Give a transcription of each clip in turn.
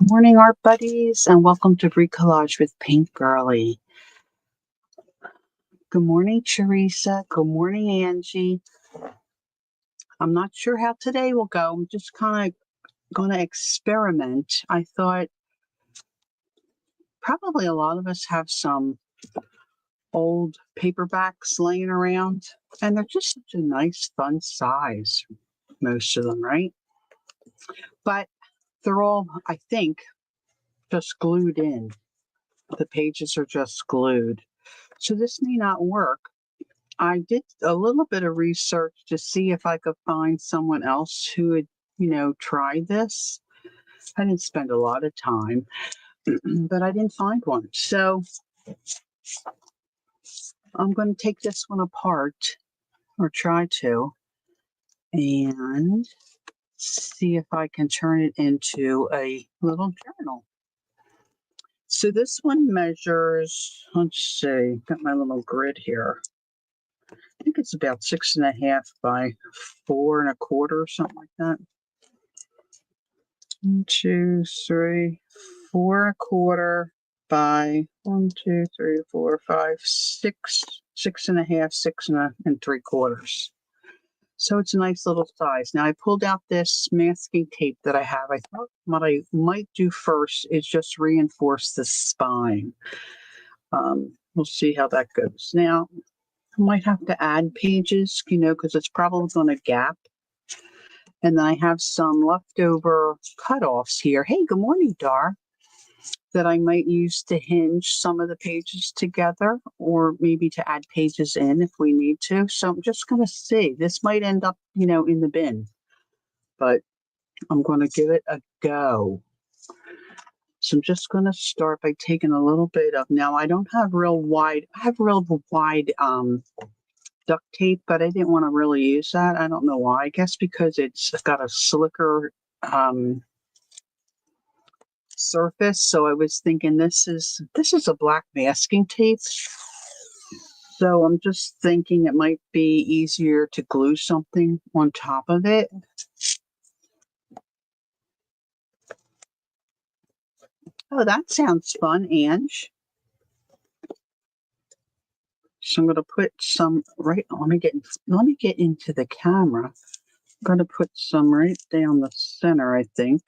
Good morning, art buddies, and welcome to Bricolage with Paint Girly. Good morning, Teresa. Good morning, Angie. I'm not sure how today will go. I'm just kind of going to experiment. I thought probably a lot of us have some old paperbacks laying around, and they're just such a nice, fun size, most of them, right? But they're all, I think, just glued in. The pages are just glued. So this may not work. I did a little bit of research to see if I could find someone else who would, try this. I didn't spend a lot of time, but I didn't find one. So I'm going to take this one apart, or try to, and see if I can turn it into a little journal. So this one measures, let's see, got my little grid here. I think it's about 6.5 by 4 1/4 or something like that. 1, 2, 3, 4 1/4 by 1, 2, 3, 4, 5, 6, 6.5, 6 3/4. So it's a nice little size. Now I pulled out this masking tape that I have. I thought what I might do first is just reinforce the spine. We'll see how that goes. Now I might have to add pages, because it's probably going to gap. And then I have some leftover cutoffs here. Hey, good morning, Dar. That I might use to hinge some of the pages together, or maybe to add pages in if we need to. So I'm just going to see. This might end up, in the bin, but I'm going to give it a go. So I'm just going to start by taking a little bit of, now I don't have I have real wide duct tape, but I didn't want to really use that. I don't know why. I guess because it's got a slicker surface. So I was thinking this is a black masking tape. So I'm just thinking it might be easier to glue something on top of it. Oh, that sounds fun, Ange. So I'm going to put some right. Let me get into the camera. I'm going to put some right down the center, I think.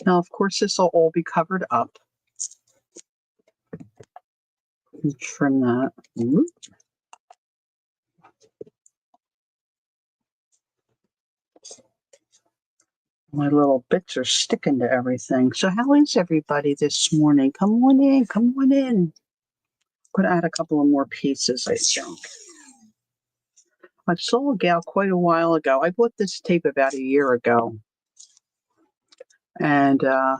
Now, of course, this will all be covered up. Trim that. My little bits are sticking to everything. So how is everybody this morning? Come on in. Come on in. I'm going to add a couple of more pieces, I think. I saw a gal quite a while ago. I bought this tape about a year ago. And I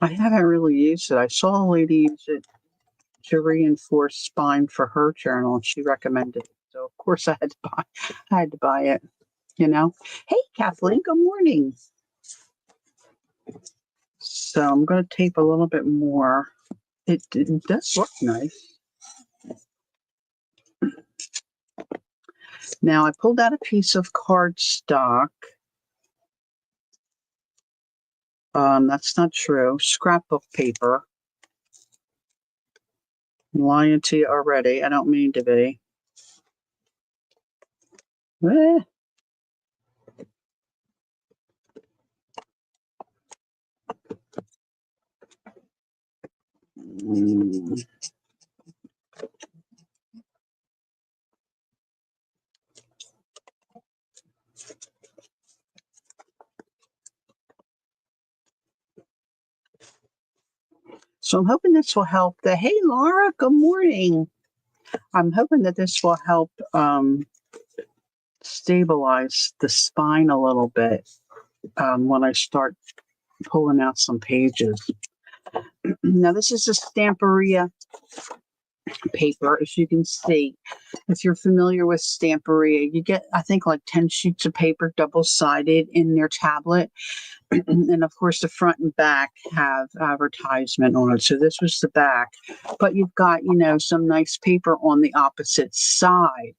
haven't really used it. I saw a lady use it to reinforce spine for her journal, and she recommended it. So of course I had to buy it, Hey, Kathleen, good morning. So I'm going to tape a little bit more. It does look nice. Now I pulled out a piece of cardstock. That's not true. Scrapbook paper. I'm lying to you already. I don't mean to be. So I'm hoping this will help. Hey, Laura, good morning. I'm hoping that this will help stabilize the spine a little bit when I start pulling out some pages. Now, this is a Stamperia paper. As you can see, if you're familiar with Stamperia, you get, I think, like 10 sheets of paper, double-sided in their tablet. And of course, the front and back have advertisement on it. So this was the back. But you've got, some nice paper on the opposite side.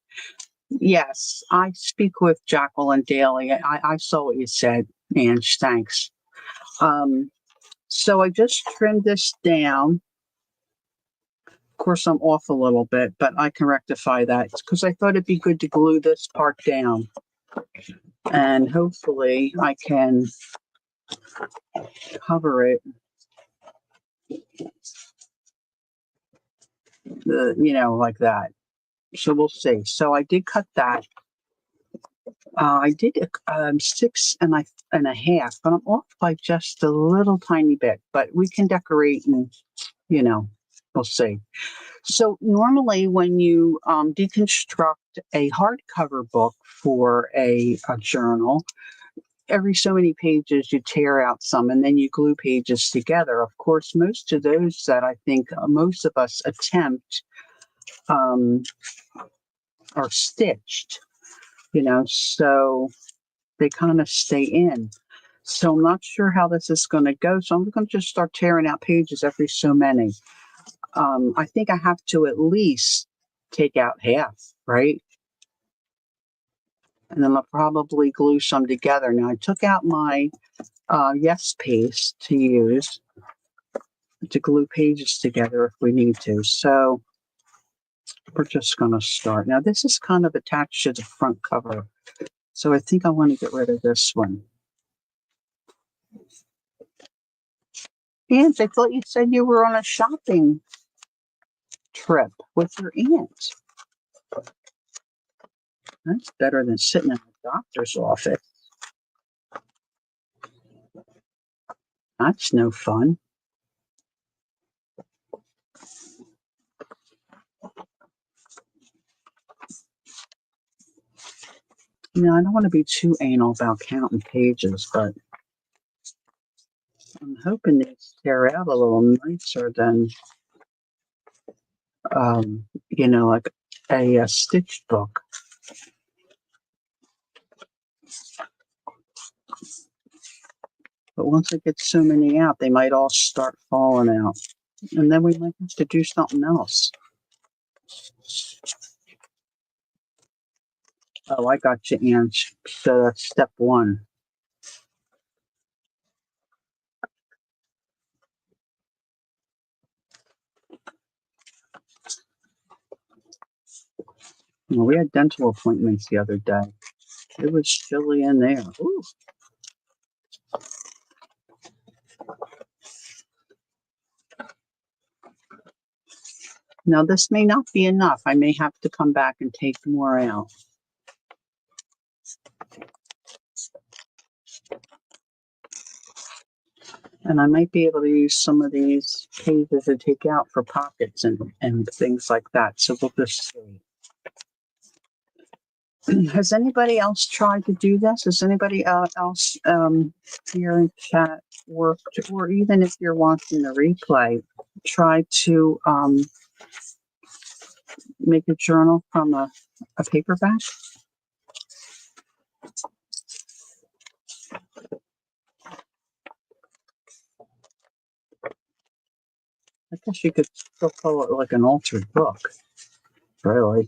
Yes, I speak with Jacqueline daily. I saw what you said, Ange. Thanks. So I just trimmed this down. Of course, I'm off a little bit, but I can rectify that because I thought it'd be good to glue this part down. And hopefully I can cover it, like that. So we'll see. So I did cut that. I did 6.5, but I'm off by just a little tiny bit. But we can decorate and, we'll see. So normally when you deconstruct a hardcover book for a journal, every so many pages you tear out some and then you glue pages together. Of course, most of those that I think most of us attempt are stitched, so they kind of stay in. So I'm not sure how this is going to go. So I'm going to just start tearing out pages every so many. I think I have to at least take out half, right? And then I'll probably glue some together. Now I took out my Yes paste to use to glue pages together if we need to. So we're just going to start. Now this is kind of attached to the front cover. So I think I want to get rid of this one. And I thought you said you were on a shopping trip with your aunt. That's better than sitting in the doctor's office. That's no fun. I don't want to be too anal about counting pages, but I'm hoping these tear out a little nicer than, like a stitched book. But once I get so many out, they might all start falling out. And then we might have to do something else. Oh, I got you, Ange. So that's step one. Well, we had dental appointments the other day. It was chilly in there. Ooh. Now, this may not be enough. I may have to come back and take more out. And I might be able to use some of these pages to take out for pockets and things like that. So we'll just see. Has anybody else tried to do this? Has anybody else here in chat worked, or even if you're watching the replay, try to make a journal from a paperback? I guess you could still call it like an altered book, really.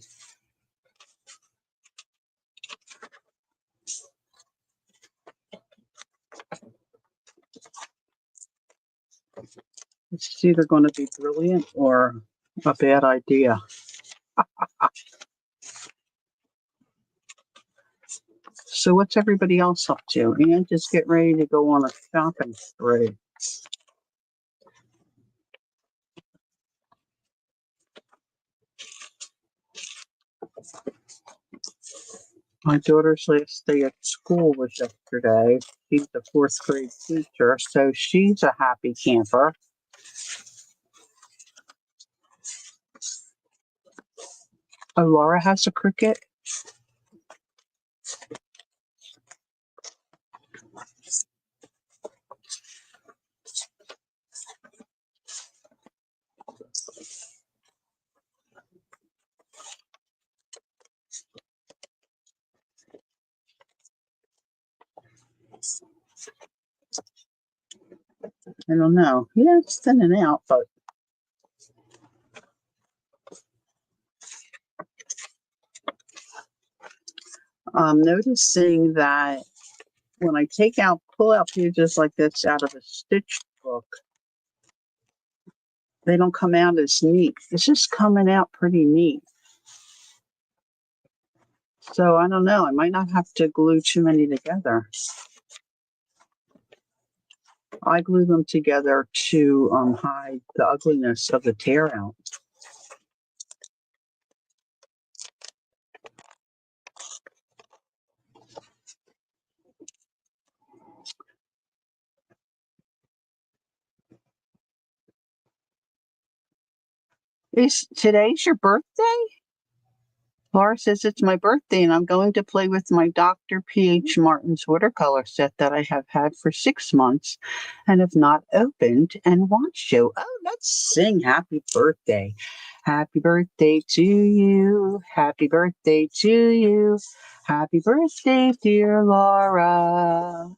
It's either going to be brilliant or a bad idea. So what's everybody else up to? And just get ready to go on a shopping spree. My daughter's last day at school was yesterday. She's a 4th grade teacher, so she's a happy camper. Oh, Laura has a Cricut? I don't know. Yeah, it's thinning out, but I'm noticing that when I pull out pages like this out of a stitch book, they don't come out as neat. It's just coming out pretty neat. So I don't know. I might not have to glue too many together. I glue them together to hide the ugliness of the tear out. Is today's your birthday? Laura says it's my birthday and I'm going to play with my Dr. P.H. Martin's watercolor set that I have had for 6 months and have not opened and watched you. Oh, let's sing happy birthday. Happy birthday to you. Happy birthday to you. Happy birthday, dear Laura.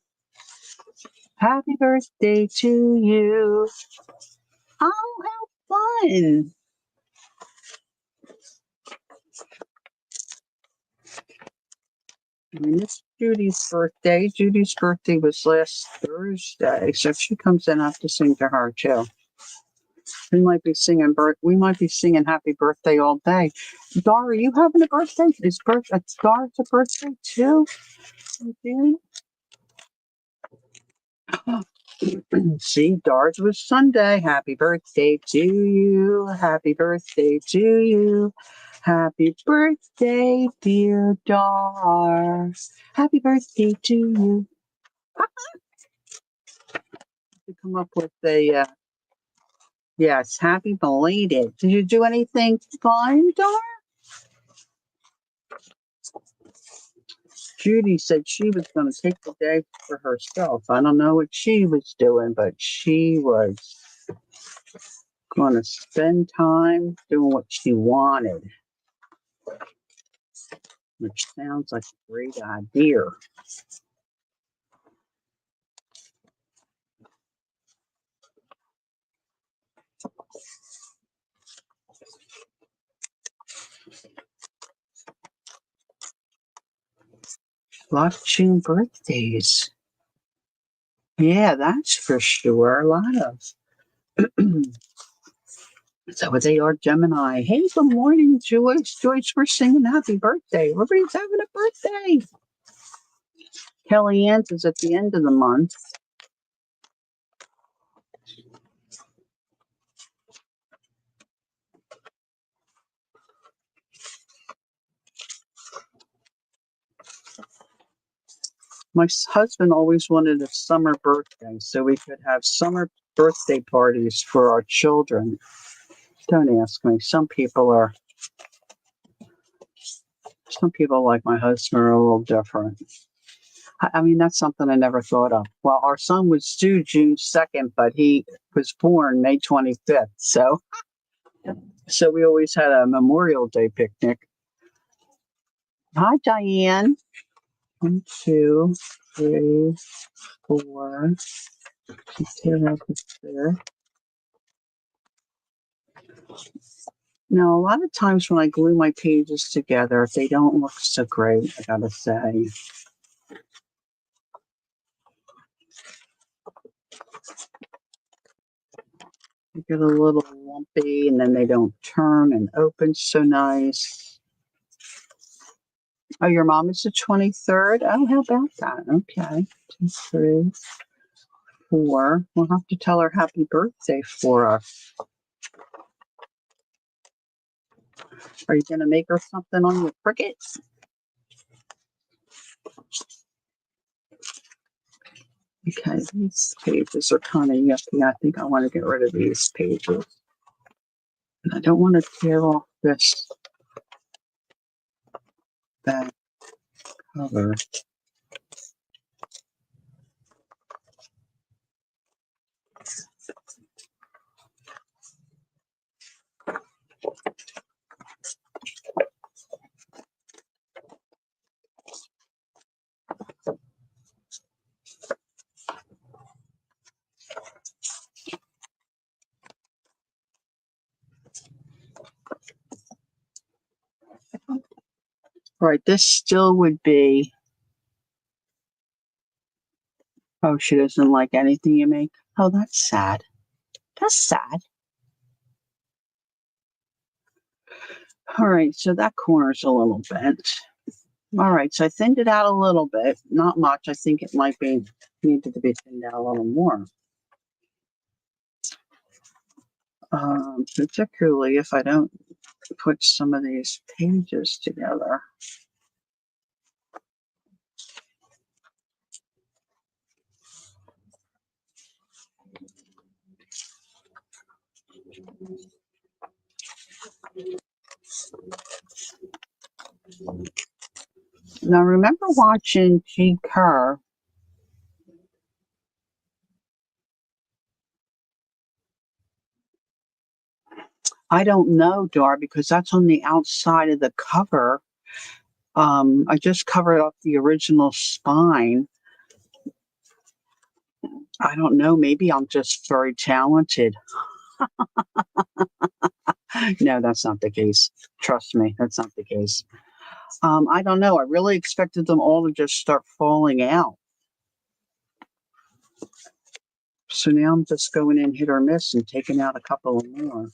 Happy birthday to you. Oh, how fun. I mean, it's Judy's birthday. Judy's birthday was last Thursday, so if she comes in, I have to sing to her too. We might be singing happy birthday all day. Dar, are you having a birthday? Is Dar's a birthday too? See, Dar's was Sunday. Happy birthday to you. Happy birthday to you. Happy birthday, dear Dar. Happy birthday to you. To come up with a yes, happy belated. Did you do anything fun, Dar? Judy said she was going to take the day for herself. I don't know what she was doing, but she was going to spend time doing what she wanted, which sounds like a great idea. Lot of June birthdays. Yeah, that's for sure. A lot of. So they are Gemini. Hey, good morning, Joyce. Joyce, we're singing happy birthday. Everybody's having a birthday. Kellyanne's is at the end of the month. My husband always wanted a summer birthday so we could have summer birthday parties for our children. Don't ask me. Some people like my husband are a little different. I mean, that's something I never thought of. Well, our son was due June 2nd, but he was born May 25th. So we always had a Memorial Day picnic. Hi, Diane. 1, 2, 3, 4. Tear out there. Now, a lot of times when I glue my pages together, they don't look so great, I gotta say. They get a little lumpy and then they don't turn and open so nice. Oh, your mom is the 23rd? Oh, how about that? Okay. 2, 3, 4. We'll have to tell her happy birthday for us. Are you going to make her something on your crickets? Okay, these pages are kind of yucky. I think I want to get rid of these pages. And I don't want to tear off this back cover. All right, this still would be, oh, she doesn't like anything you make. Oh, that's sad. That's sad. All right, so that corner's a little bent. All right, so I thinned it out a little bit. Not much. I think it might be needed to be thinned out a little more. Particularly if I don't put some of these pages together. Now, remember watching G. Kerr? I don't know, Dar, because that's on the outside of the cover. I just covered up the original spine. I don't know. Maybe I'm just very talented. No, that's not the case. Trust me, that's not the case. I don't know. I really expected them all to just start falling out. So now I'm just going in hit or miss and taking out a couple more.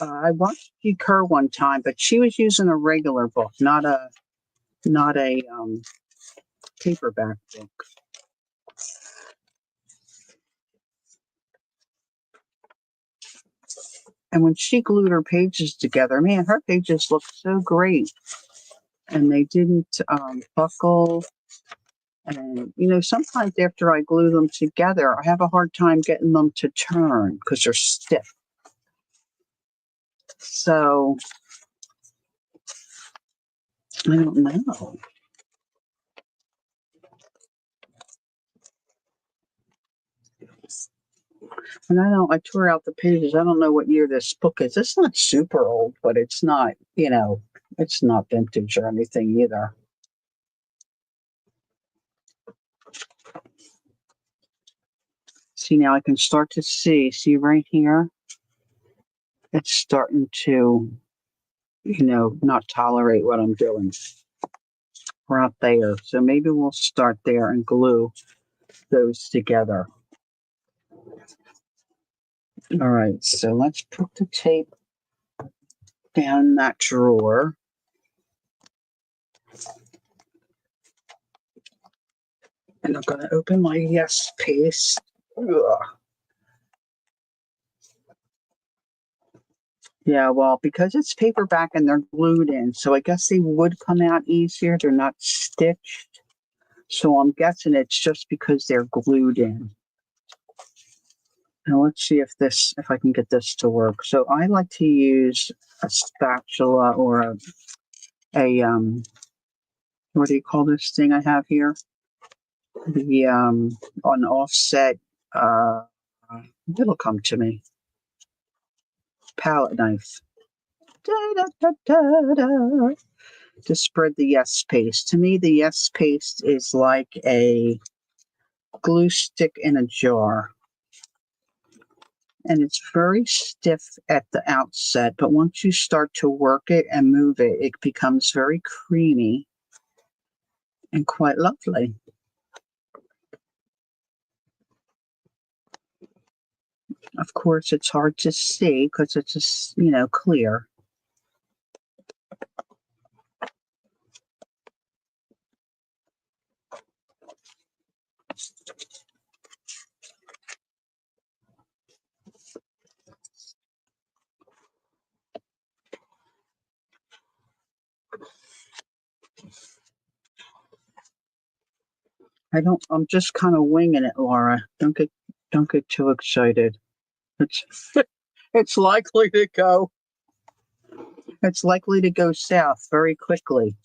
I watched G. Kerr one time, but she was using a regular book, not a paperback book. And when she glued her pages together, man, her pages looked so great. And they didn't buckle. And, sometimes after I glue them together, I have a hard time getting them to turn because they're stiff. So, I don't know. And I tore out the pages. I don't know what year this book is. It's not super old, but it's not, it's not vintage or anything either. See, now I can start to see right here? It's starting to, not tolerate what I'm doing. We're out there. So maybe we'll start there and glue those together. All right, so let's put the tape down in that drawer. And I'm going to open my Yes Paste. Ugh. Yeah, well, because it's paperback and they're glued in, so I guess they would come out easier. They're not stitched. So I'm guessing it's just because they're glued in. Now let's see if I can get this to work. So I like to use a spatula or a what do you call this thing I have here? The an offset it'll come to me. Palette knife. Da, da, da, da, da. To spread the Yes Paste. To me, the Yes Paste is like a glue stick in a jar. And it's very stiff at the outset, but once you start to work it and move it, it becomes very creamy and quite lovely. Of course, it's hard to see because it's just, clear. I'm just kind of winging it, Laura. Don't get too excited. It's it's likely to go. It's likely to go south very quickly.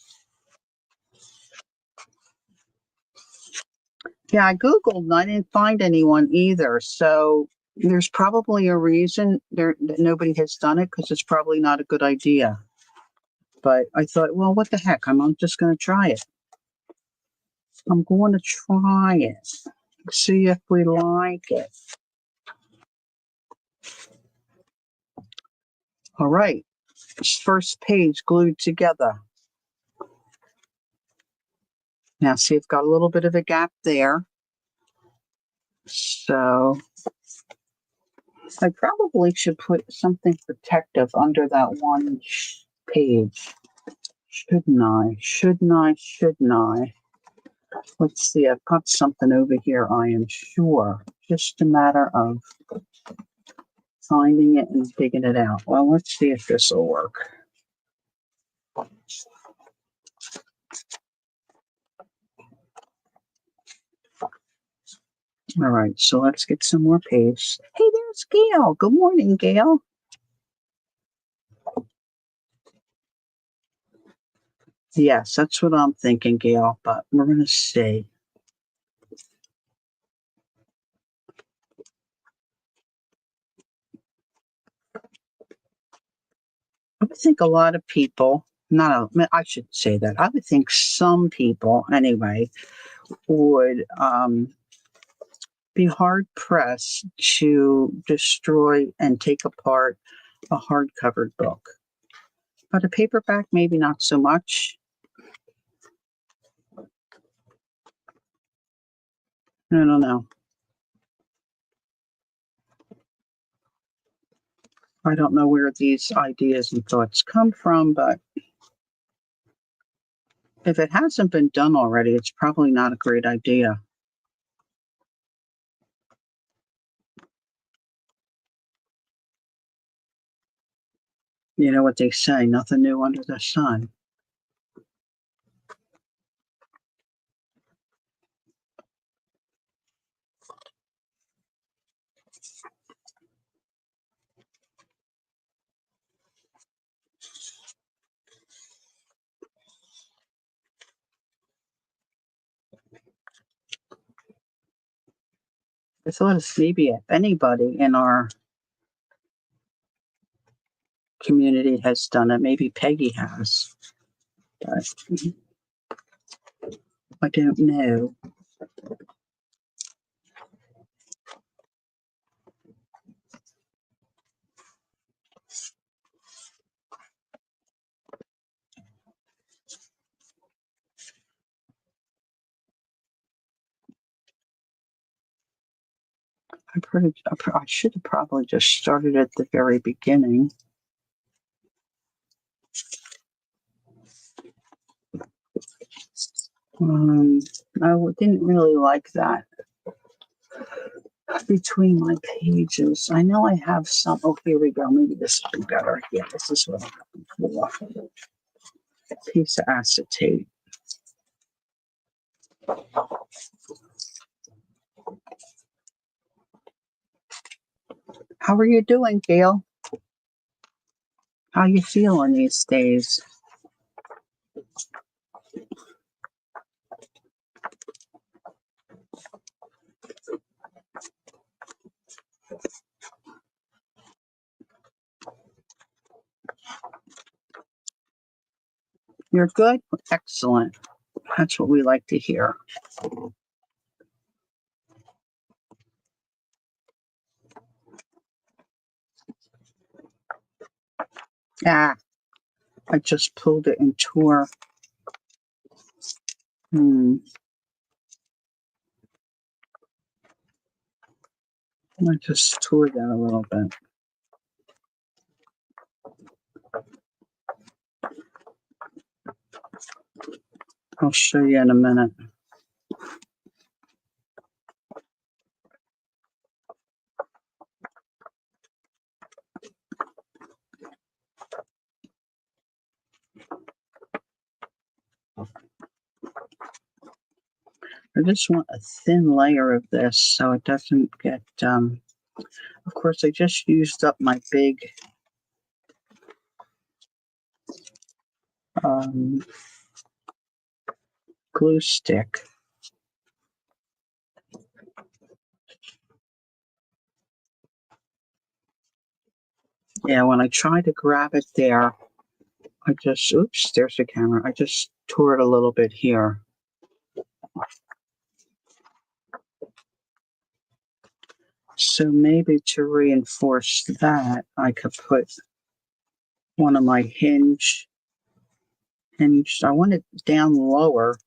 Yeah, I Googled and I didn't find anyone either. So there's probably a reason that nobody has done it because it's probably not a good idea. But I thought, well, what the heck? I'm just going to try it. I'm going to try it. See if we like it. All right. First page glued together. Now see, I've got a little bit of a gap there. So I probably should put something protective under that one page. Shouldn't I? Shouldn't I? Shouldn't I? Let's see, I've got something over here, I am sure. Just a matter of finding it and digging it out. Well, let's see if this will work. All right, so let's get some more paste. Hey, there's Gail. Good morning, Gail. Yes, that's what I'm thinking, Gail, but we're going to see. I would think a lot of people, I shouldn't say that. I would think some people, anyway, would be hard pressed to destroy and take apart a hardcover book. But a paperback, maybe not so much. I don't know. I don't know where these ideas and thoughts come from, but if it hasn't been done already, it's probably not a great idea. You know what they say, nothing new under the sun. I thought if maybe if anybody in our community has done it, maybe Peggy has. But I don't know. I should have probably just started at the very beginning. I didn't really like that between my pages. I know I have some. Oh, here we go. Maybe this will be better. Yeah, this is what I'm looking for. A piece of acetate. How are you doing, Gail? How you feeling these days? You're good? Excellent. That's what we like to hear. Ah, I just pulled it and tore. I just tore that a little bit. I'll show you in a minute. I just want a thin layer of this so it doesn't get, of course, I just used up my big glue stick. Yeah, when I tried to grab it there, I just, oops, there's the camera. I just tore it a little bit here. So maybe to reinforce that, I could put one of my I want it down lower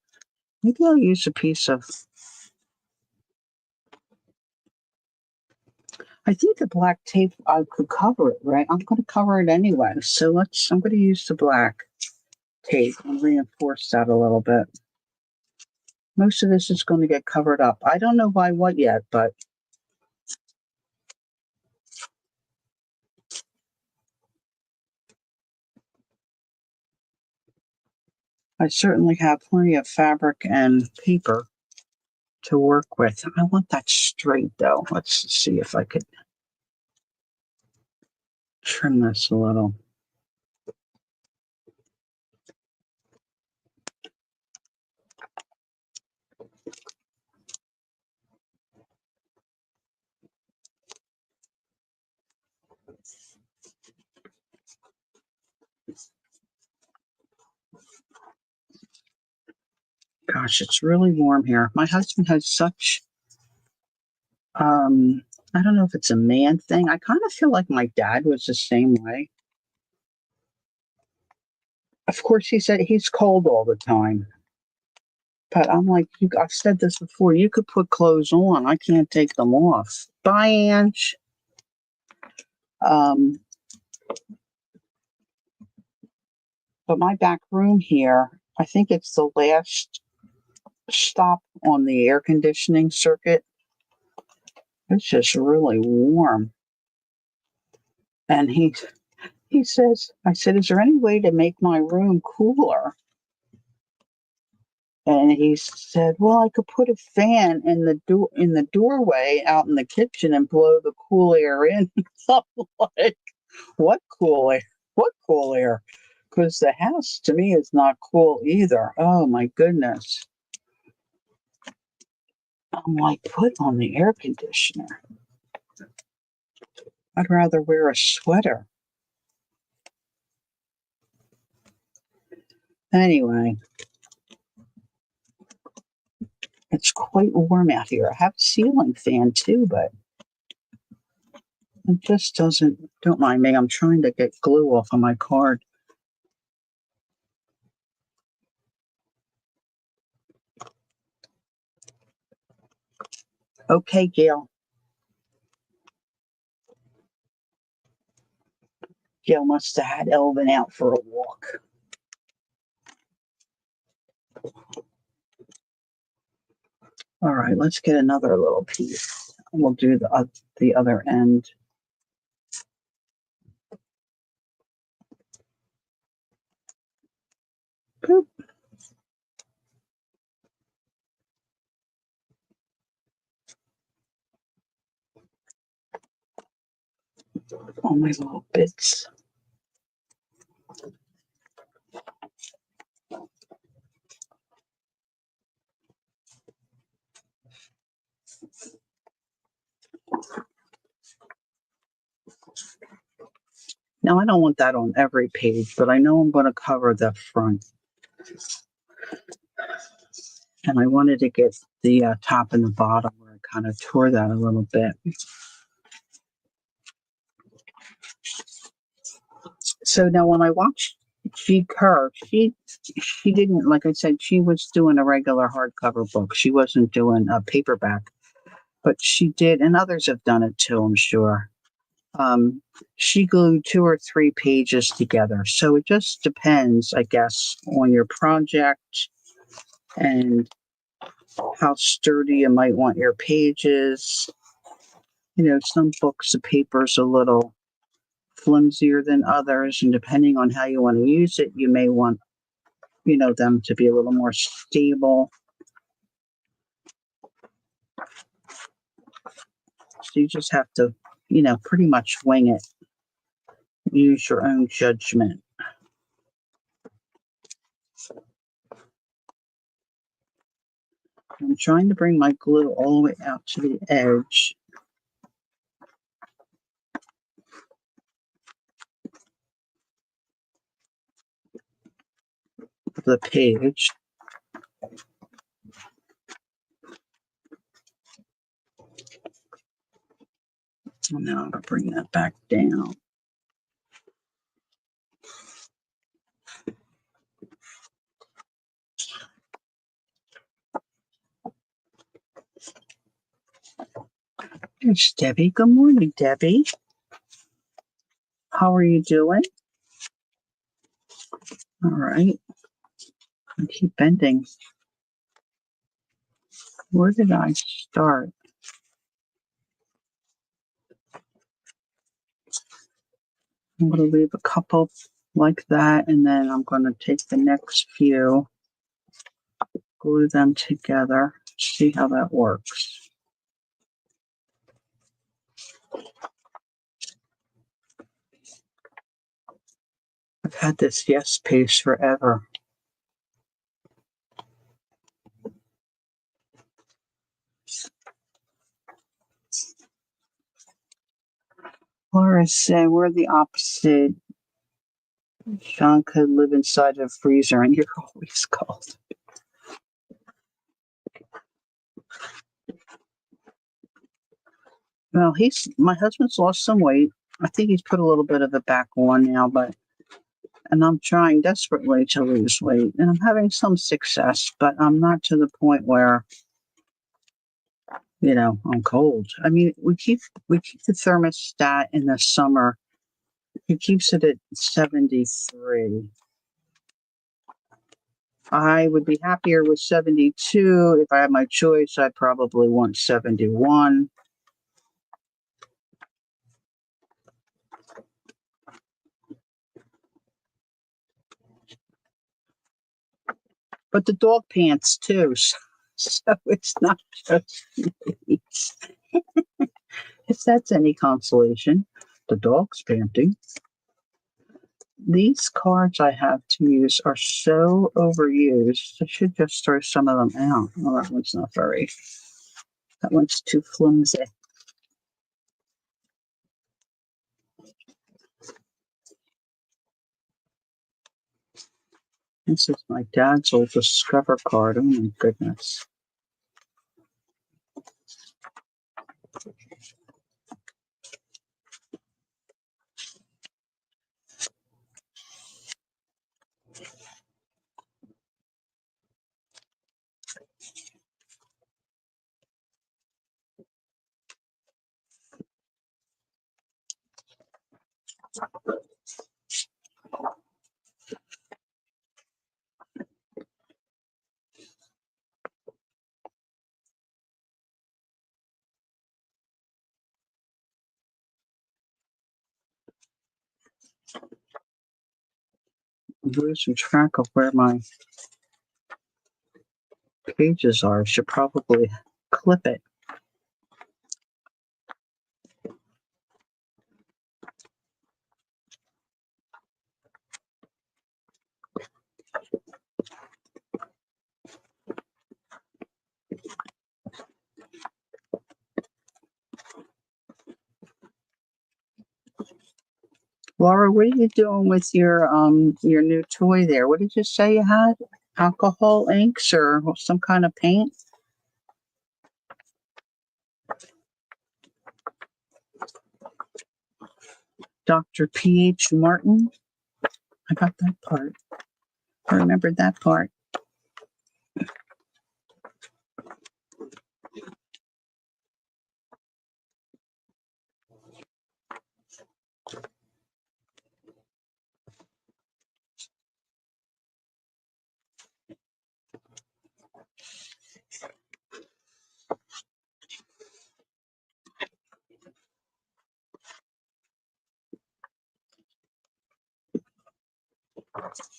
Maybe I'll use a piece of, I think the black tape, I could cover it, right? I'm going to cover it anyway. So I'm going to use the black tape and reinforce that a little bit. Most of this is going to get covered up. I don't know by what yet, but I certainly have plenty of fabric and paper to work with. I want that straight though. Let's see if I could trim this a little. Gosh, it's really warm here. My husband has such, I don't know if it's a man thing. I kind of feel like my dad was the same way. Of course, he said he's cold all the time. But I'm like, I've said this before. You could put clothes on. I can't take them off. Bye, Ange. Um, but my back room here, I think it's the last stop on the air conditioning circuit. It's just really warm. And he says, I said, is there any way to make my room cooler? And he said, well, I could put a fan in the doorway out in the kitchen and blow the cool air in. I'm like, what cool air? What cool air? Because the house to me is not cool either. Oh my goodness. I'm like, put on the air conditioner. I'd rather wear a sweater. Anyway, it's quite warm out here. I have a ceiling fan too, but it just don't mind me. I'm trying to get glue off of my card. Okay, Gail. Gail must have had Elvin out for a walk. All right, let's get another little piece. We'll do the other end. Boop. All my little bits. Now, I don't want that on every page, but I know I'm going to cover the front. And I wanted to get the top and the bottom where I kind of tore that a little bit. So now when I watched G Curve, she didn't, like I said, she was doing a regular hardcover book. She wasn't doing a paperback, but she did, and others have done it too, I'm sure. She glued 2 or 3 pages together. So it just depends, I guess, on your project and how sturdy you might want your pages. You know, some books, the paper's a little flimsier than others, and depending on how you want to use it, you may want, them to be a little more stable. So you just have to, pretty much wing it. Use your own judgment. I'm trying to bring my glue all the way out to the edge of the page. And now I'm going to bring that back down. There's Debbie. Good morning, Debbie. How are you doing? All right. I keep bending. Where did I start? I'm going to leave a couple like that, and then I'm going to take the next few, glue them together, see how that works. I've had this Yes paste forever. Laura said, we're the opposite. Sean could live inside a freezer and you're always cold. Well, my husband's lost some weight. I think he's put a little bit of it back on now, and I'm trying desperately to lose weight and I'm having some success, but I'm not to the point where, I'm cold. I mean, we keep the thermostat in the summer. He keeps it at 73. I would be happier with 72. If I had my choice, I'd probably want 71. But the dog pants too, so it's not just me. If that's any consolation, the dog's panting. These cards I have to use are so overused. I should just throw some of them out. Well, that one's not very. That one's too flimsy. This is my dad's old Discover card. Oh my goodness. I'm losing track of where my pages are. I should probably clip it. Laura, what are you doing with your new toy there? What did you say you had? Alcohol inks or some kind of paint? Dr. P.H. Martin. I got that part. I remembered that part.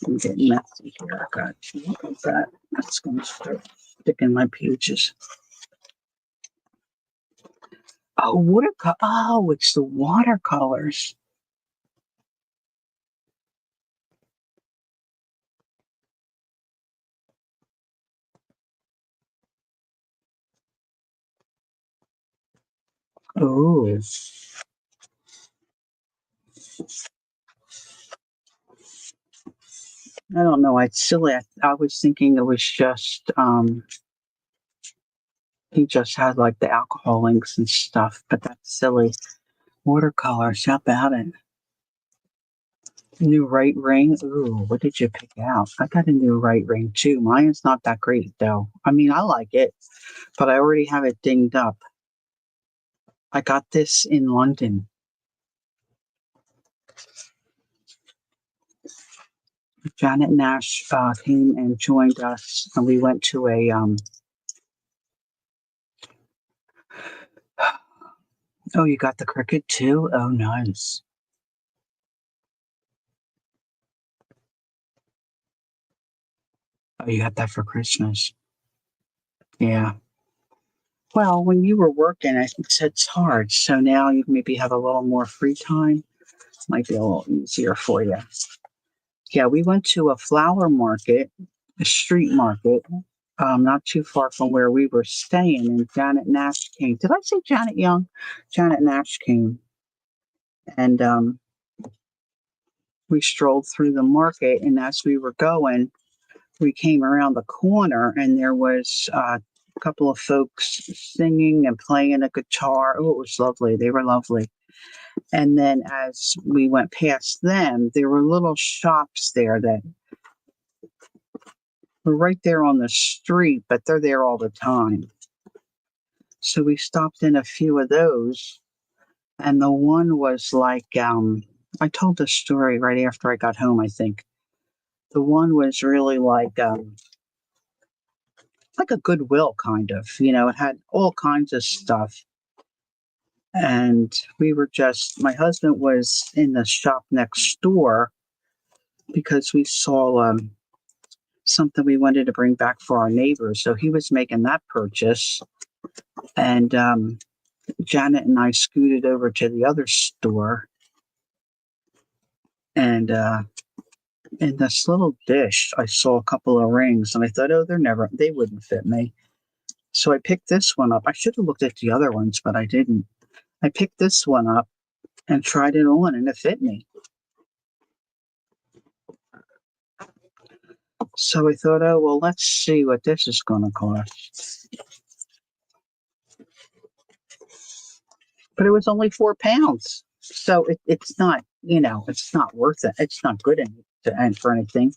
I'm getting messy here. I got look at that. That's going to start sticking my pages. Oh, watercolor. Oh, it's the watercolors. Oh. I don't know. It's silly. I was thinking it was just he just had like the alcohol inks and stuff, but that's silly. Watercolors. How about it? New right ring. Ooh, what did you pick out? I got a new right ring too. Mine's not that great though. I mean, I like it, but I already have it dinged up. I got this in London. Janet Nash came and joined us, and we went to a. Oh, you got the cricket too? Oh, nice. Oh, you got that for Christmas. Yeah. Well, when you were working, it's hard. So now you maybe have a little more free time. Might be a little easier for you. Yeah, we went to a flower market, a street market, not too far from where we were staying, and Janet Nash came. Did I say Janet Young? Janet Nash came, and we strolled through the market. And as we were going, we came around the corner, and there was a couple of folks singing and playing a guitar. Oh, it was lovely. They were lovely. And then as we went past them, there were little shops there that were right there on the street, but they're there all the time. So we stopped in a few of those, and the one was like, I told the story right after I got home, I think. The one was really like a Goodwill kind of, it had all kinds of stuff. And my husband was in the shop next door because we saw something we wanted to bring back for our neighbors. So he was making that purchase. And Janet and I scooted over to the other store. And in this little dish, I saw a couple of rings. And I thought, oh, they wouldn't fit me. So I picked this one up. I should have looked at the other ones, but I didn't. I picked this one up and tried it on, and it fit me. So I thought, oh, well, let's see what this is going to cost. But it was only £4. So it's not, it's not worth it. It's not good for anything.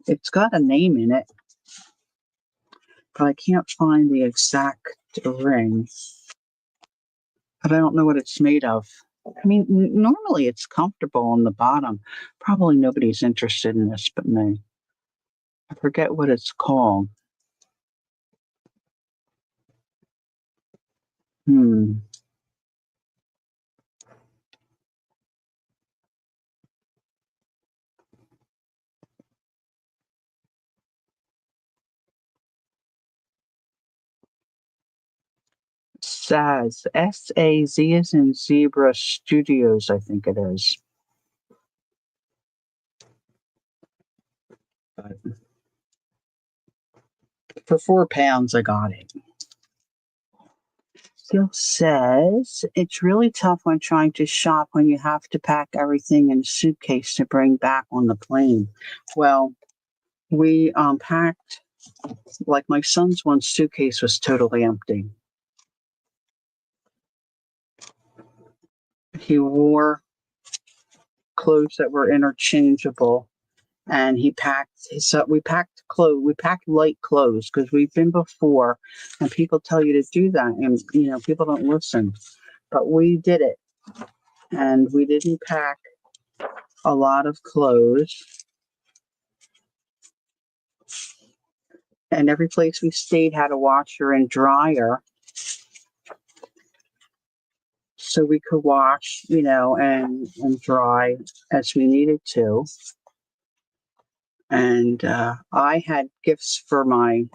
It's got a name in it, but I can't find the exact ring. But I don't know what it's made of. I mean, normally it's comfortable on the bottom. Probably nobody's interested in this but me. I forget what it's called. Hmm. SAZ is in Zebra Studios, I think it is. But for £4, I got it. Still says it's really tough when trying to shop when you have to pack everything in a suitcase to bring back on the plane. Well, we packed, like my son's one suitcase was totally empty. He wore clothes that were interchangeable, and we packed light clothes because we've been before, and people tell you to do that, and people don't listen, but we did it, and we didn't pack a lot of clothes, and every place we stayed had a washer and dryer, so we could wash, and dry as we needed to. And I had gifts for my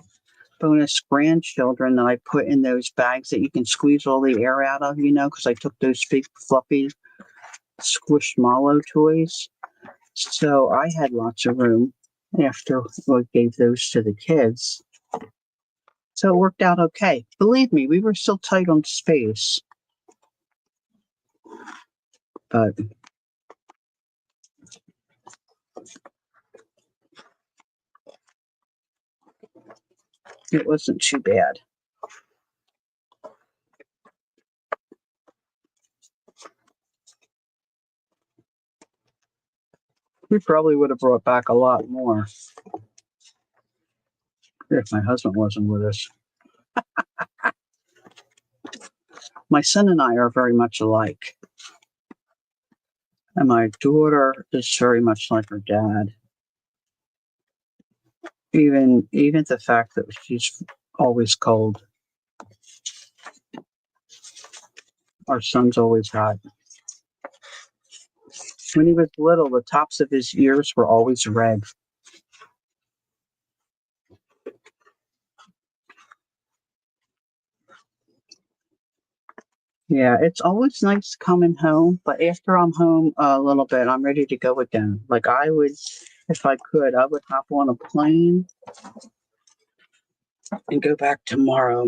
bonus grandchildren that I put in those bags that you can squeeze all the air out of, because I took those big fluffy squishmallow toys. So I had lots of room after I gave those to the kids. So it worked out okay. Believe me, we were still tight on space. But it wasn't too bad. We probably would have brought back a lot more if my husband wasn't with us. My son and I are very much alike. And my daughter is very much like her dad. Even the fact that she's always cold. Our son's always hot. When he was little, the tops of his ears were always red. Yeah, it's always nice coming home, but after I'm home a little bit, I'm ready to go again. Like I would, if I could, I would hop on a plane and go back tomorrow,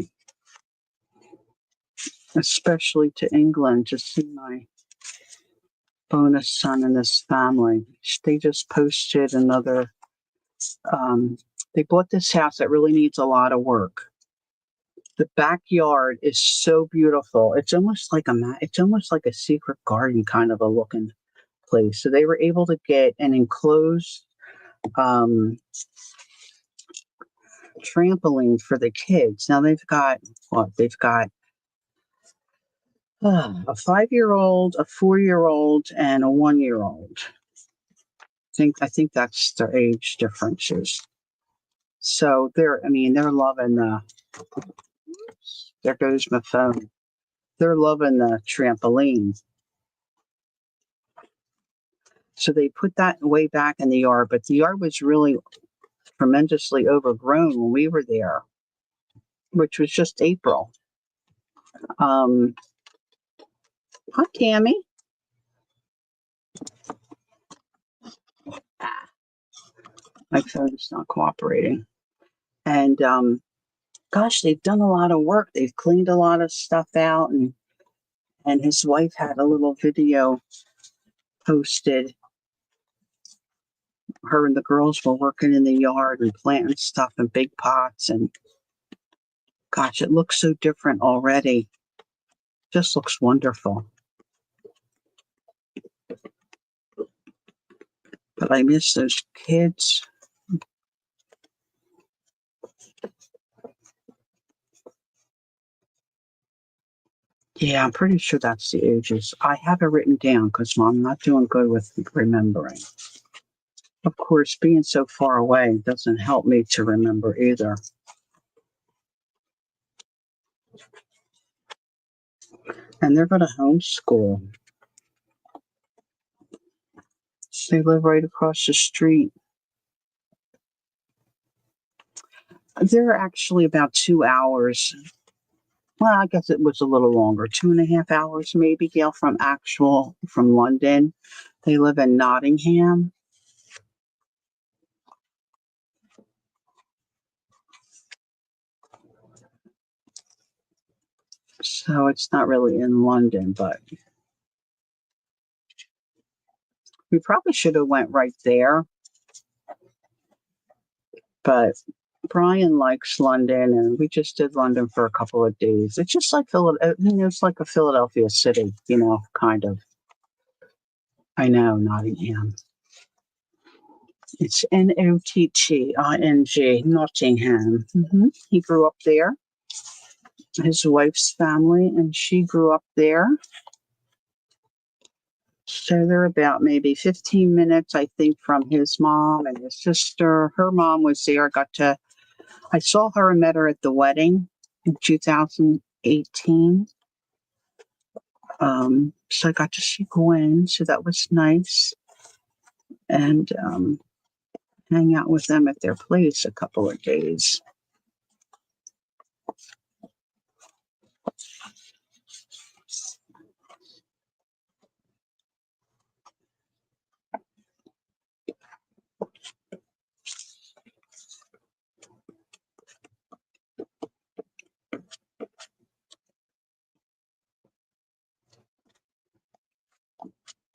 especially to England to see my bonus son and his family. They just posted another, they bought this house that really needs a lot of work. The backyard is so beautiful. It's almost like it's almost like a secret garden kind of a looking place. So they were able to get an enclosed um, trampoline for the kids. Now they've got what? They've got a 5-year-old, a 4-year-old, and a 1-year-old. I think that's their age differences. So they're loving the. There goes my phone. They're loving the trampoline. So they put that way back in the yard, but the yard was really tremendously overgrown when we were there, which was just April. Hi, Tammy. My phone is not cooperating. And gosh, they've done a lot of work. They've cleaned a lot of stuff out, and his wife had a little video posted. Her and the girls were working in the yard and planting stuff in big pots, and gosh, it looks so different already. Just looks wonderful. But I miss those kids. Yeah, I'm pretty sure that's the ages. I have it written down because I'm not doing good with remembering. Of course, being so far away doesn't help me to remember either. And they're going to homeschool. They live right across the street. They're actually about 2 hours. Well, I guess it was a little longer, 2.5 hours maybe, Gail, from London. They live in Nottingham. So it's not really in London, but we probably should have went right there. But Brian likes London, and we just did London for a couple of days. It's just like it's like a Philadelphia city, kind of. I know, Nottingham. It's Notting, Nottingham. He grew up there. His wife's family, and she grew up there. So they're about maybe 15 minutes, I think, from his mom and his sister. Her mom was there. I saw her and met her at the wedding in 2018. So I got to see Gwen, so that was nice. And hang out with them at their place a couple of days.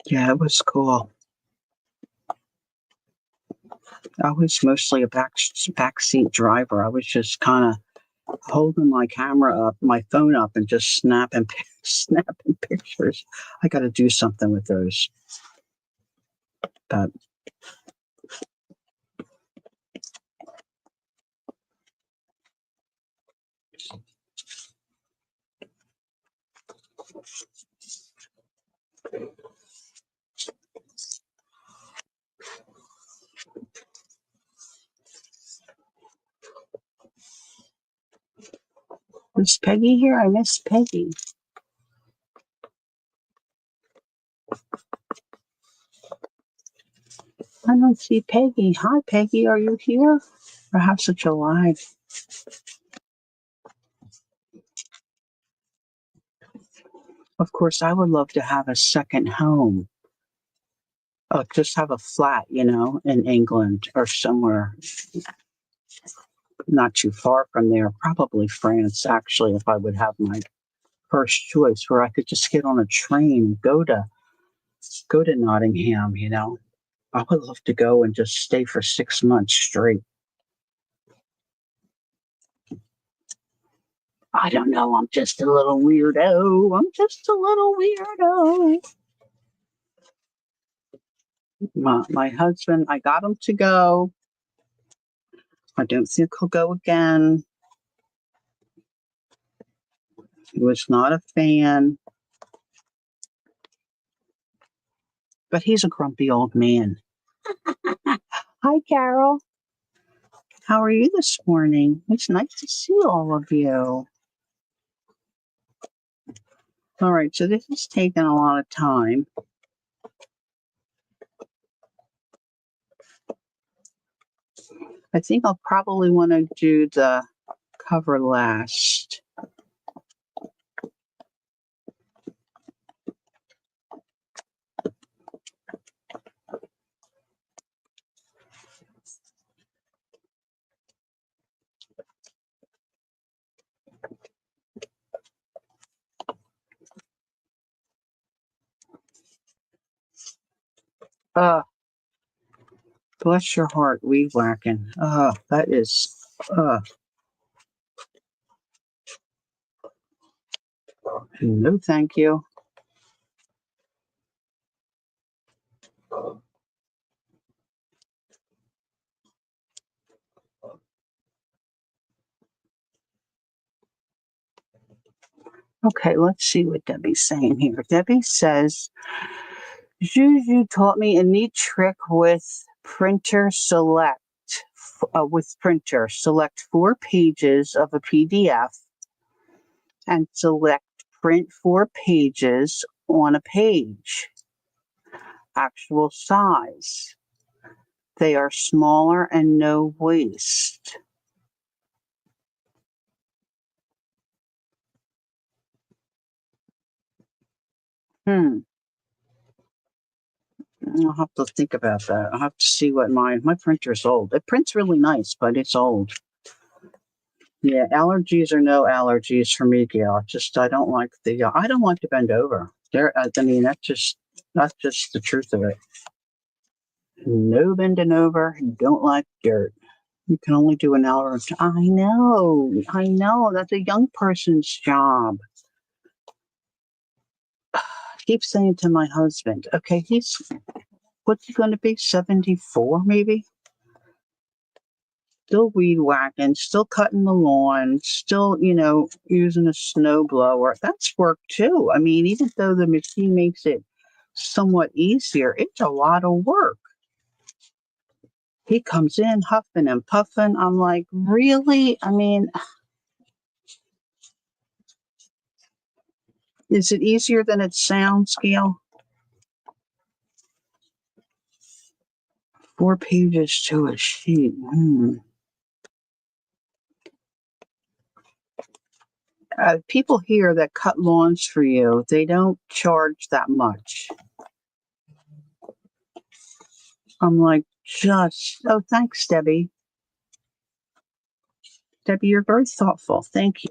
Yeah, it was cool. I was mostly a backseat driver. I was just kind of holding my phone up, and just snapping pictures. I got to do something with those. But Is Peggy here? I miss Peggy. I don't see Peggy. Hi, Peggy. Are you here? I have such a lag. Of course, I would love to have a second home. Just have a flat, in England or somewhere not too far from there. Probably France, actually, if I would have my first choice, where I could just get on a train and go to Nottingham. I would love to go and just stay for 6 months straight. I don't know. I'm just a little weirdo. My husband, I got him to go. I don't think he'll go again. He was not a fan. But he's a grumpy old man. Hi, Carol. How are you this morning? It's nice to see all of you. All right, so this has taken a lot of time. I think I'll probably want to do the cover last. Bless your heart, weed whacking. That is, no thank you. Okay, let's see what Debbie's saying here. Debbie says, Juju taught me a neat trick with printer select. Select 4 pages of a PDF and select print 4 pages on a page. Actual size. They are smaller and no waste. I'll have to think about that. I'll have to see what my printer's old. It prints really nice, but it's old. Yeah, allergies or no allergies for me, Gail. I don't like I don't like to bend over. That's just the truth of it. No bending over. Don't like dirt. You can only do an hour of. I know. That's a young person's job. I keep saying to my husband, okay, what's he going to be? 74, maybe? Still weed whacking, still cutting the lawn, still, using a snow blower. That's work too. I mean, even though the machine makes it somewhat easier, it's a lot of work. He comes in huffing and puffing. I'm like, really? I mean, is it easier than it sounds, Gail? 4 pages to a sheet. People here that cut lawns for you, they don't charge that much. I'm like, thanks, Debbie. Debbie, you're very thoughtful. Thank you.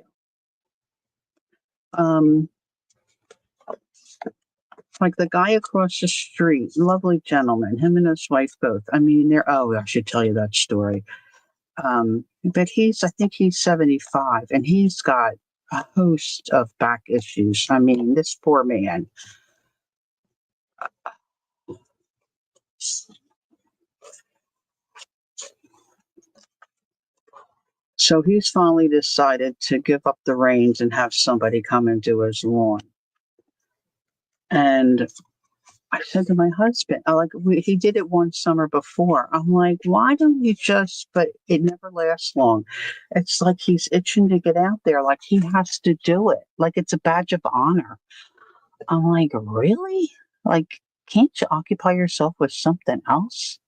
Like the guy across the street, lovely gentleman, him and his wife both. I mean, I should tell you that story. But I think he's 75 and he's got a host of back issues. I mean, this poor man. So he's finally decided to give up the reins and have somebody come and do his lawn. And I said to my husband, he did it one summer before. I'm like, why don't you just, but it never lasts long. It's like he's itching to get out there. Like he has to do it. Like it's a badge of honor. I'm like, really? Like, can't you occupy yourself with something else?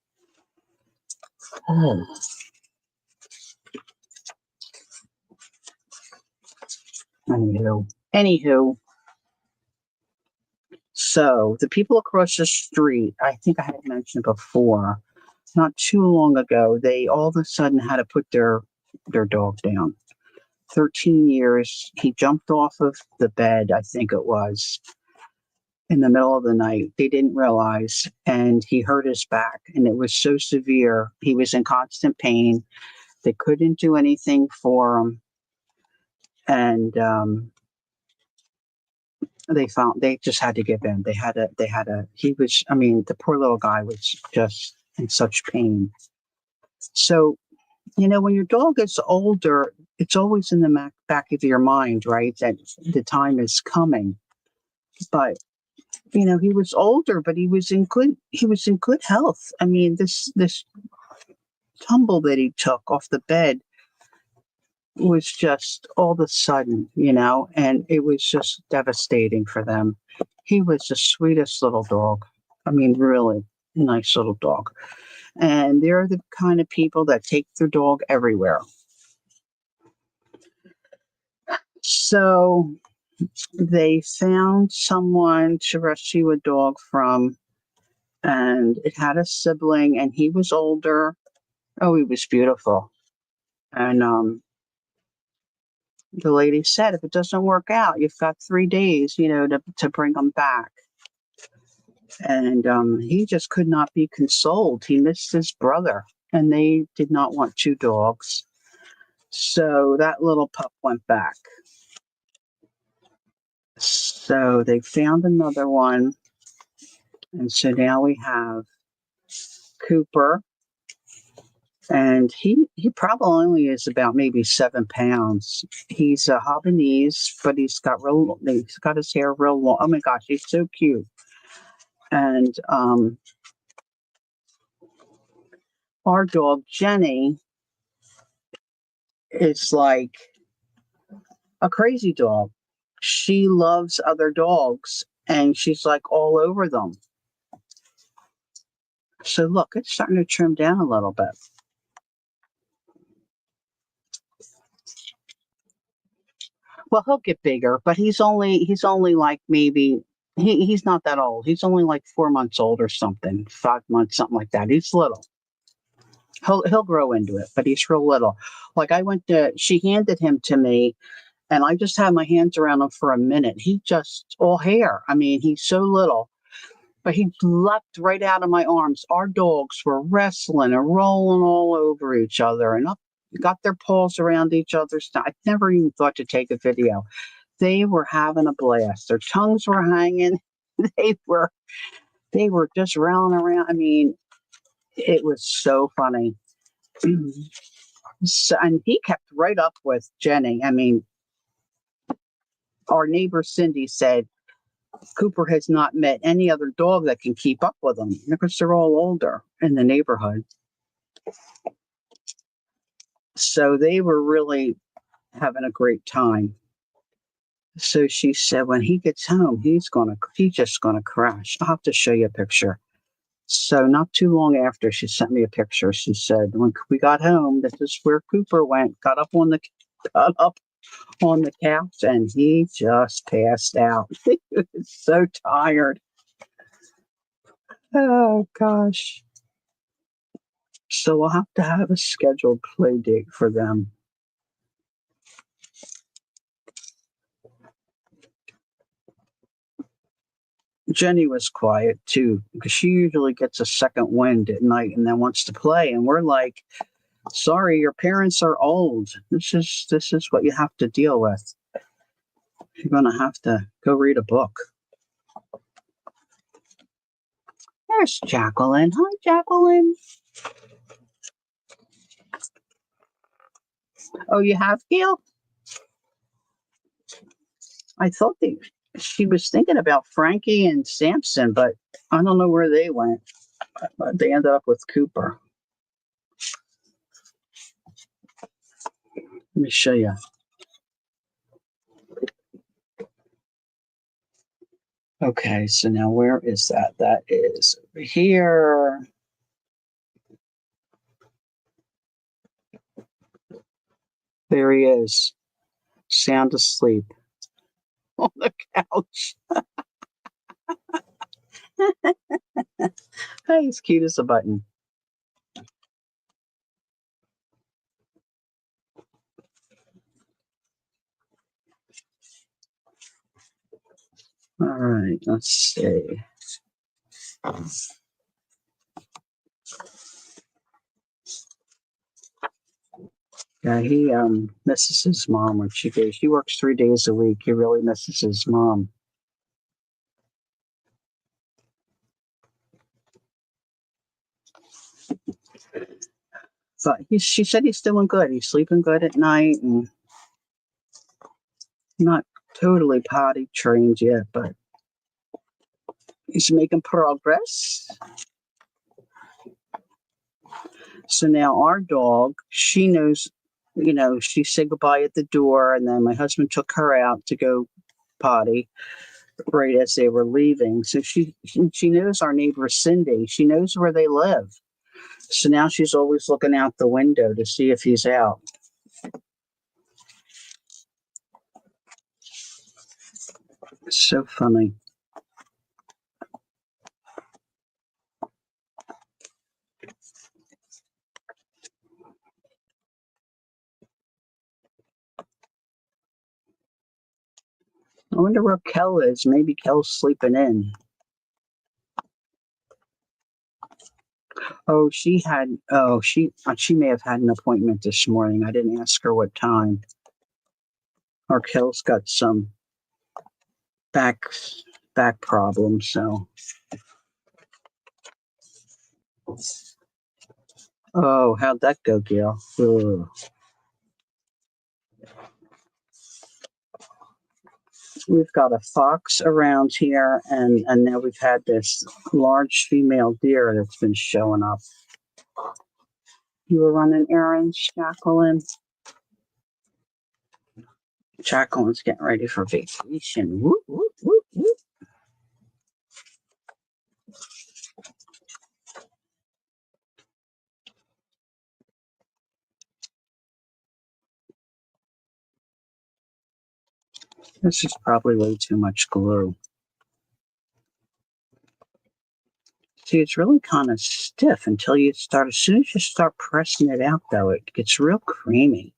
Oh. Anywho, so the people across the street, I think I had mentioned before, not too long ago, they all of a sudden had to put their dog down. 13 years. He jumped off of the bed, I think it was, in the middle of the night. They didn't realize, and he hurt his back, and it was so severe. He was in constant pain. They couldn't do anything for him, and they just had to give in. He was, I mean, the poor little guy was just in such pain. So, when your dog is older, it's always in the back of your mind, right? That the time is coming. But, he was older, but he was in good health. I mean, this tumble that he took off the bed was just all of a sudden, and it was just devastating for them. He was the sweetest little dog. I mean, really nice little dog. And they're the kind of people that take their dog everywhere. So they found someone to rescue a dog from, and it had a sibling, and he was older. Oh, he was beautiful. And the lady said, if it doesn't work out, you've got 3 days, to bring him back. And he just could not be consoled. He missed his brother, and they did not want 2 dogs. So that little pup went back. So they found another one. And so now we have Cooper. And he probably only is about maybe 7 pounds. He's a Havanese, but he's got his hair real long. Oh my gosh, he's so cute. And our dog Jenny is like a crazy dog. She loves other dogs, and she's like all over them. So look, it's starting to trim down a little bit. Well, he'll get bigger, but he's only like maybe he's not that old. He's only like 4 months old or something, 5 months, something like that. He's little. He'll grow into it, but he's real little. Like she handed him to me, and I just had my hands around him for a minute. He just all hair. I mean, he's so little, but he leapt right out of my arms. Our dogs were wrestling and rolling all over each other and got their paws around each other's. I never even thought to take a video. They were having a blast. Their tongues were hanging. They were just rolling around. I mean, it was so funny. So, and he kept right up with Jenny. I mean, our neighbor Cindy said Cooper has not met any other dog that can keep up with him because they're all older in the neighborhood. So they were really having a great time. So she said when he gets home, he's just gonna crash. I'll have to show you a picture. So not too long after, she sent me a picture. She said, when we got home, this is where Cooper went, got up on the couch, and he just passed out. He was so tired. Oh, gosh. So we'll have to have a scheduled play date for them. Jenny was quiet too, because she usually gets a second wind at night and then wants to play. And we're like, sorry, your parents are old. This is what you have to deal with. You're going to have to go read a book. There's Jacqueline. Hi, Jacqueline. Oh, you have Gail? I thought they she was thinking about Frankie and Samson, but I don't know where they went. They ended up with Cooper. Let me show you. Okay, so now where is that? That is over here. There he is, sound asleep on the couch. Hey, he's cute as a button. All right, let's see. Yeah, he misses his mom when she goes. He works 3 days a week. He really misses his mom. But she said he's doing good. He's sleeping good at night and not totally potty trained yet, but he's making progress. So now our dog, she knows, she said goodbye at the door, and then my husband took her out to go potty right as they were leaving. So she knows our neighbor Cindy. She knows where they live. So now she's always looking out the window to see if he's out. It's so funny. I wonder where Kel is. Maybe Kel's sleeping in. Oh, she may have had an appointment this morning. I didn't ask her what time. Or Kel's got some back problems, so. Oh, how'd that go, Gail? Ugh. We've got a fox around here, and now we've had this large female deer that's been showing up. You were running errands, Jacqueline? Jacqueline's getting ready for vacation. Whoop, whoop, whoop, whoop. This is probably way too much glue. See, it's really kind of stiff until you start. As soon as you start pressing it out, though, it gets real creamy.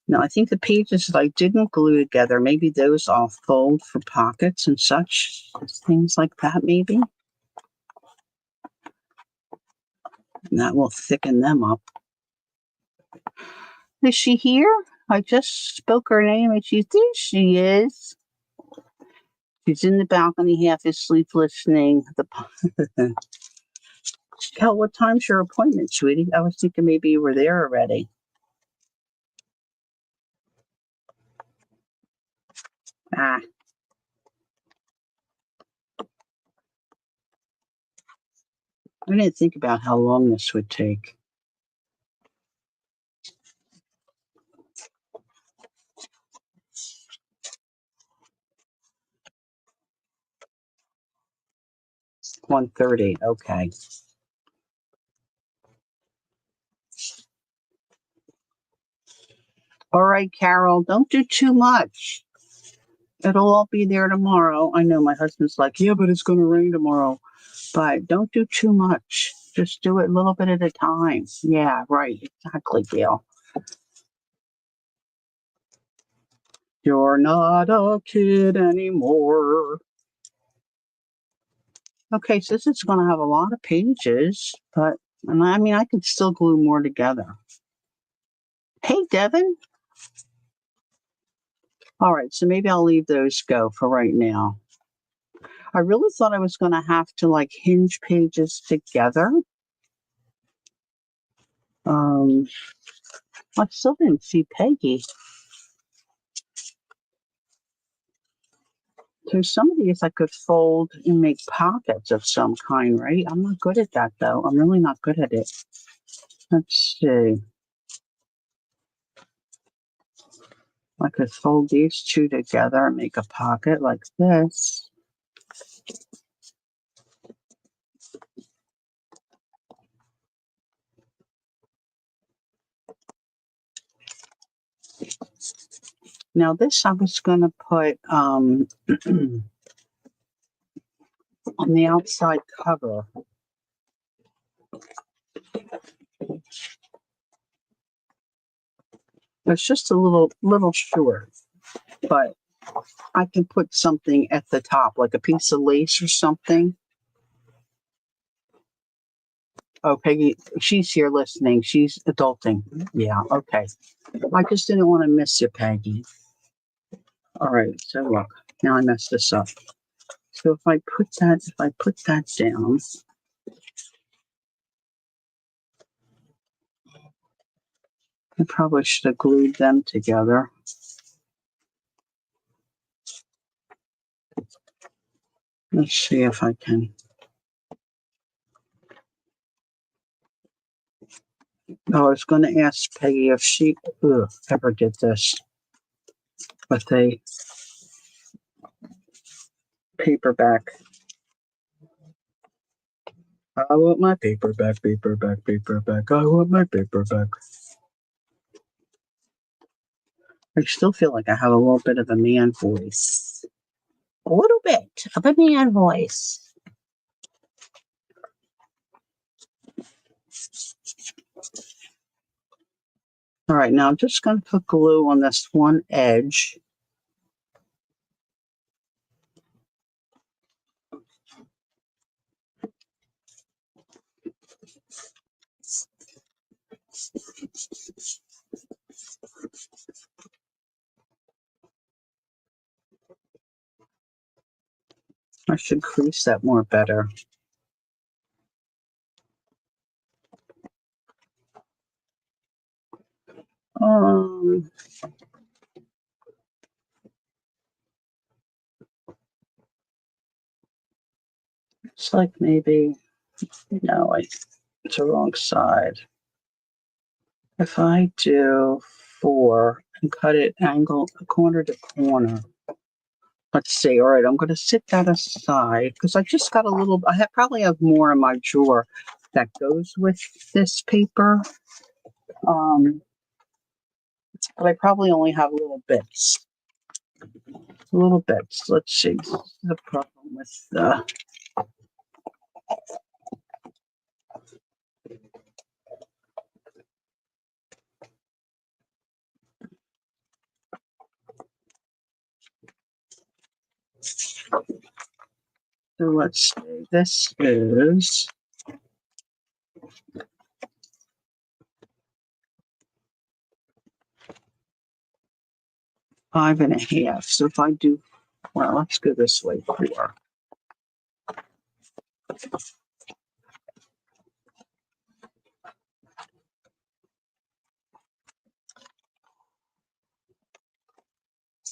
Now, I think the pages that I didn't glue together, maybe those I'll fold for pockets and such, things like that, maybe. And that will thicken them up. Is she here? I just spoke her name and there she is. She's in the balcony, half asleep, listening. Kel, what time's your appointment, sweetie? I was thinking maybe you were there already. Ah. I didn't think about how long this would take. $130. Okay. All right, Carol, don't do too much. It'll all be there tomorrow. I know my husband's like, yeah, but it's going to rain tomorrow. But don't do too much. Just do it a little bit at a time. Yeah, right. Exactly, Gail. You're not a kid anymore. Okay, so this is going to have a lot of pages, but I mean, I can still glue more together. Hey, Devin. All right, so maybe I'll leave those go for right now. I really thought I was going to have to like hinge pages together. I still didn't see Peggy. So some of these I could fold and make pockets of some kind, right? I'm not good at that though. I'm really not good at it. Let's see. I could fold these two together and make a pocket like this. Now this I was going to put on the outside cover. It's just a little short, but I can put something at the top, like a piece of lace or something. Oh, Peggy, she's here listening. She's adulting. Yeah, okay. I just didn't want to miss you, Peggy. All right, so look, now I messed this up. So if I put that down, I probably should have glued them together. Let's see if I can. Oh, I was going to ask Peggy if she ever did this with a paperback. I want my paperback. I want my paperback. I still feel like I have a little bit of a man voice. A little bit of a man voice. All right, now I'm just going to put glue on this one edge. I should crease that more better. It's like maybe, no, it's the wrong side. If I do 4 and cut it angle corner to corner, let's see. All right, I'm going to sit that aside because I just got a little. Probably have more in my drawer that goes with this paper. But I probably only have little bits. Little bits. Let's see. This is the problem with the. So let's see. This is 5.5. So if I do, well, let's go this way. 4.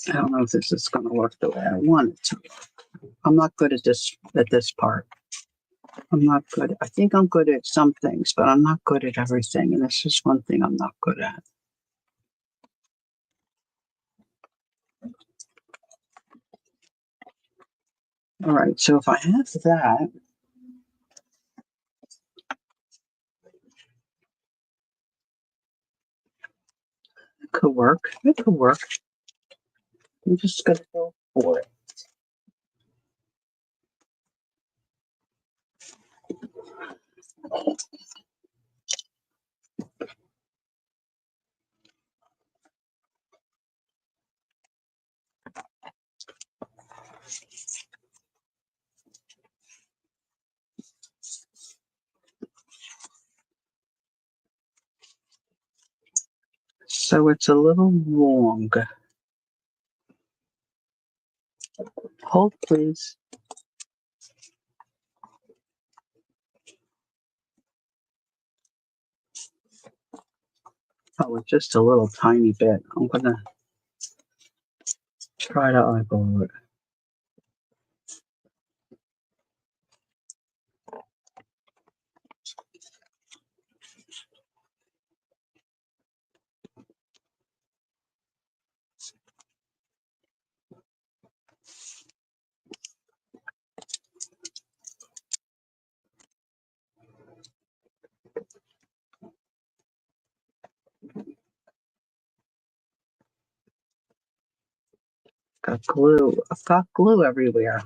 I don't know if this is going to work the way I want it to. I'm not good at this part. I'm not good. I think I'm good at some things, but I'm not good at everything. And this is one thing I'm not good at. All right. So if I have that, it could work. It could work. I'm just going to go for it. So it's a little long. Hold, please. Oh, just a little tiny bit. I'm gonna try to eyeball it. Got glue. I've got glue everywhere.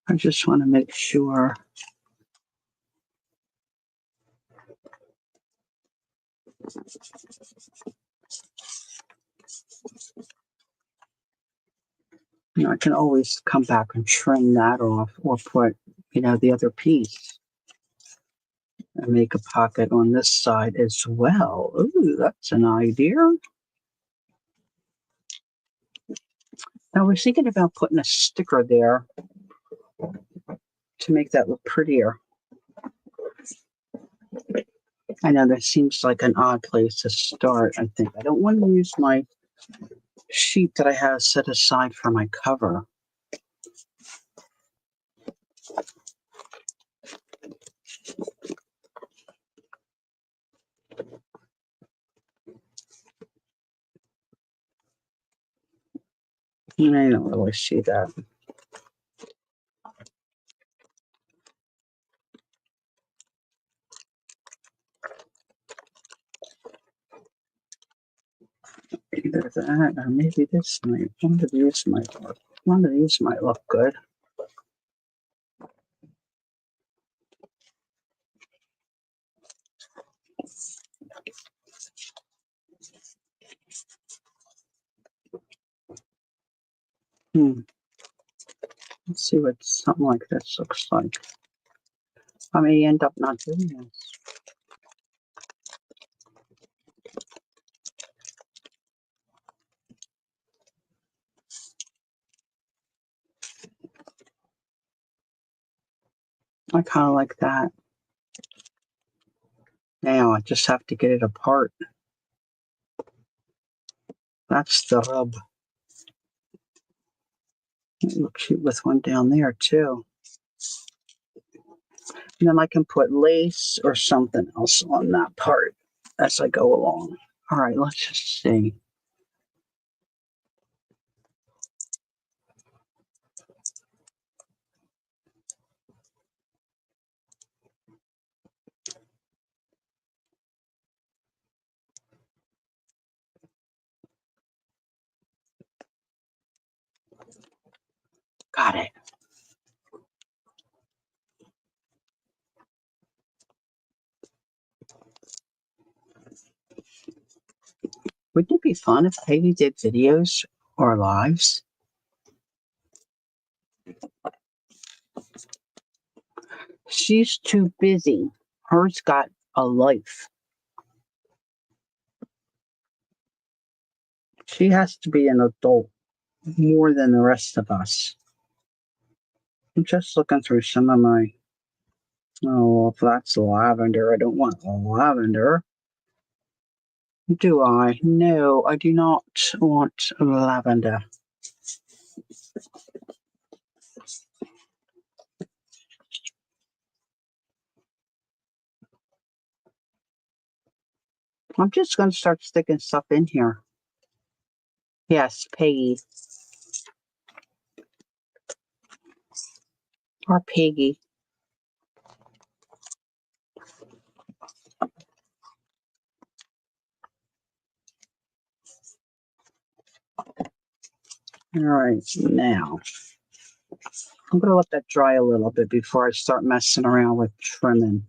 I just want to make sure. I can always come back and trim that off or put, the other piece and make a pocket on this side as well. Ooh, that's an idea. I was thinking about putting a sticker there to make that look prettier. I know that seems like an odd place to start, I think. I don't want to use my sheet that I have set aside for my cover. I don't really see that. Either that or maybe this might. One of these might work. One of these might look good. Let's see what something like this looks like. I may end up not doing this. I kind of like that. Now I just have to get it apart. That's the rub. It looks cute with one down there too. And then I can put lace or something else on that part as I go along. All right, let's just see. Got it. Wouldn't it be fun if Peggy did videos or lives? She's too busy. Hers got a life. She has to be an adult more than the rest of us. I'm just looking through some of my. Oh, if that's lavender, I don't want lavender. Do I? No, I do not want lavender. I'm just going to start sticking stuff in here. Yes, Peggy. Or Peggy. All right, now I'm going to let that dry a little bit before I start messing around with trimming.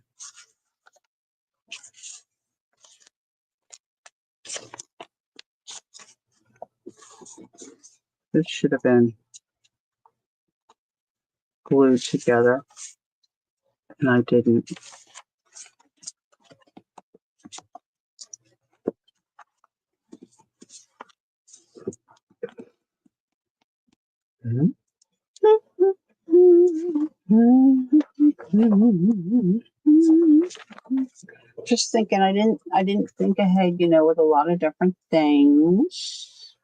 This should have been glued together, and I didn't. Just thinking, I didn't think ahead, with a lot of different things.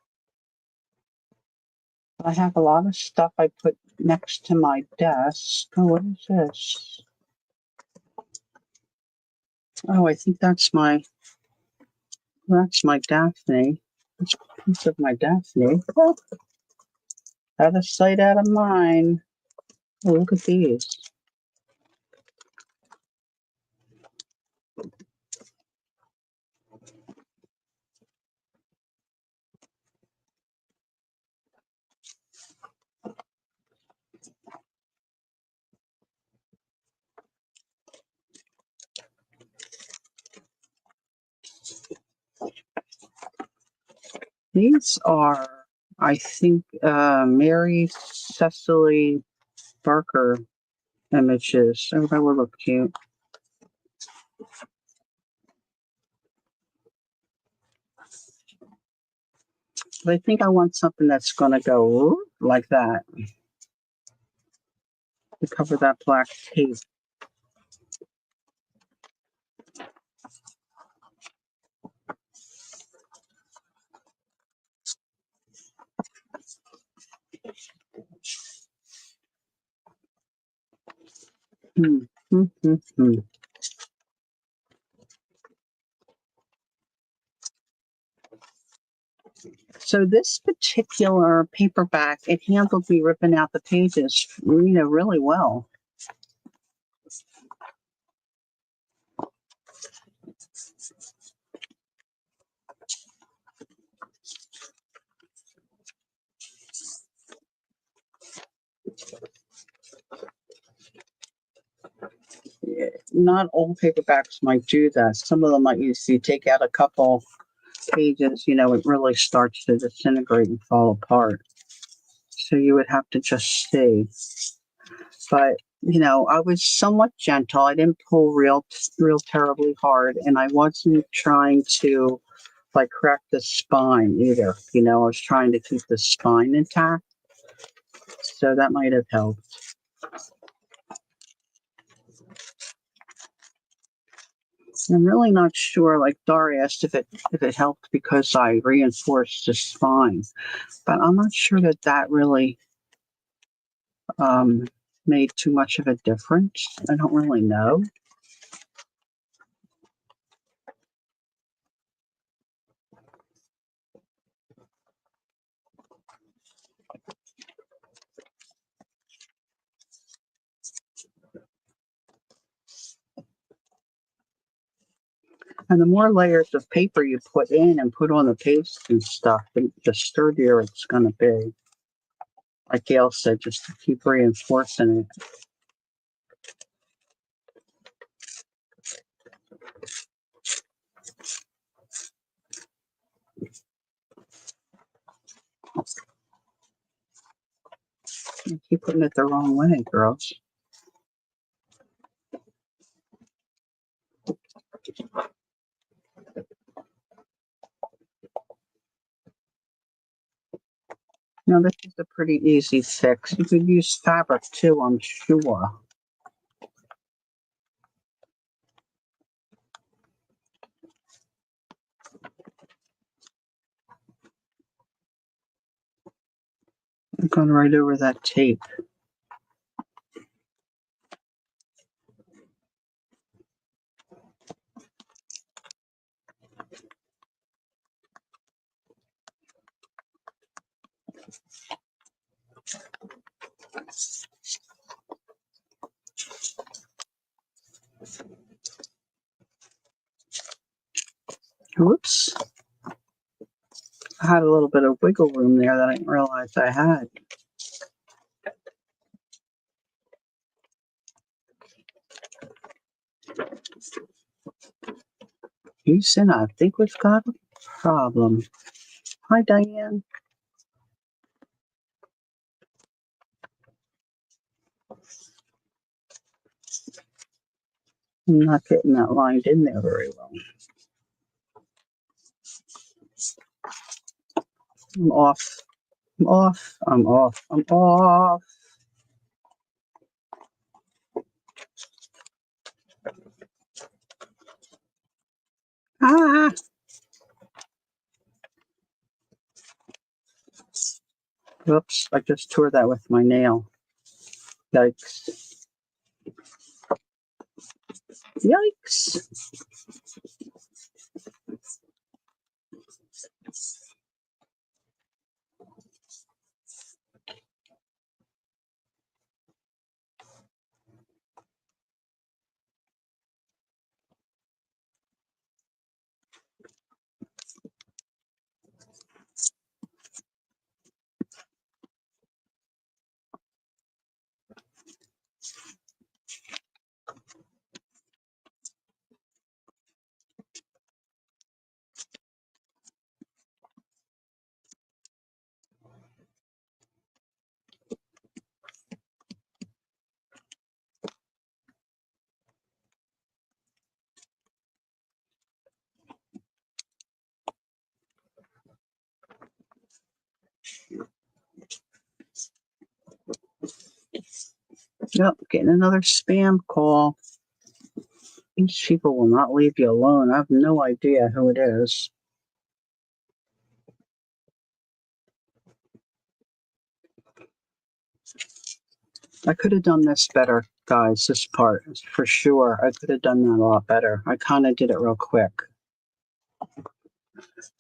I have a lot of stuff I put next to my desk. Oh, what is this? Oh, I think that's my Daphne. That's a piece of my Daphne. Oh, out of sight, out of mind. Oh, look at these. These are, I think, Mary Cecily Barker images. Oh, that would look cute. But I think I want something that's going to go like that to cover that black tape. So this particular paperback, it handled me ripping out the pages, really well. Not all paperbacks might do that. Some of them might take out a couple pages, it really starts to disintegrate and fall apart. So you would have to just see. But, I was somewhat gentle. I didn't pull real terribly hard, and I wasn't trying to crack the spine either. I was trying to keep the spine intact. So that might have helped. I'm really not sure. Like Dara asked if it helped because I reinforced the spine, but I'm not sure that really made too much of a difference. I don't really know. And the more layers of paper you put in and put on the paste and stuff, the sturdier it's going to be. Like Gail said, just to keep reinforcing it. You keep putting it the wrong way, girls. Now, this is a pretty easy fix. You could use fabric too, I'm sure. I'm going right over that tape. Whoops. I had a little bit of wiggle room there that I didn't realize I had. Houston, I think we've got a problem. Hi, Diane. I'm not getting that lined in there very well. I'm off. I'm off. I'm off. I'm off. Ah! Whoops, I just tore that with my nail. Yikes. Yikes. Yep, getting another spam call. These people will not leave you alone. I have no idea who it is. I could have done this better, guys, this part, for sure. I could have done that a lot better. I kind of did it real quick.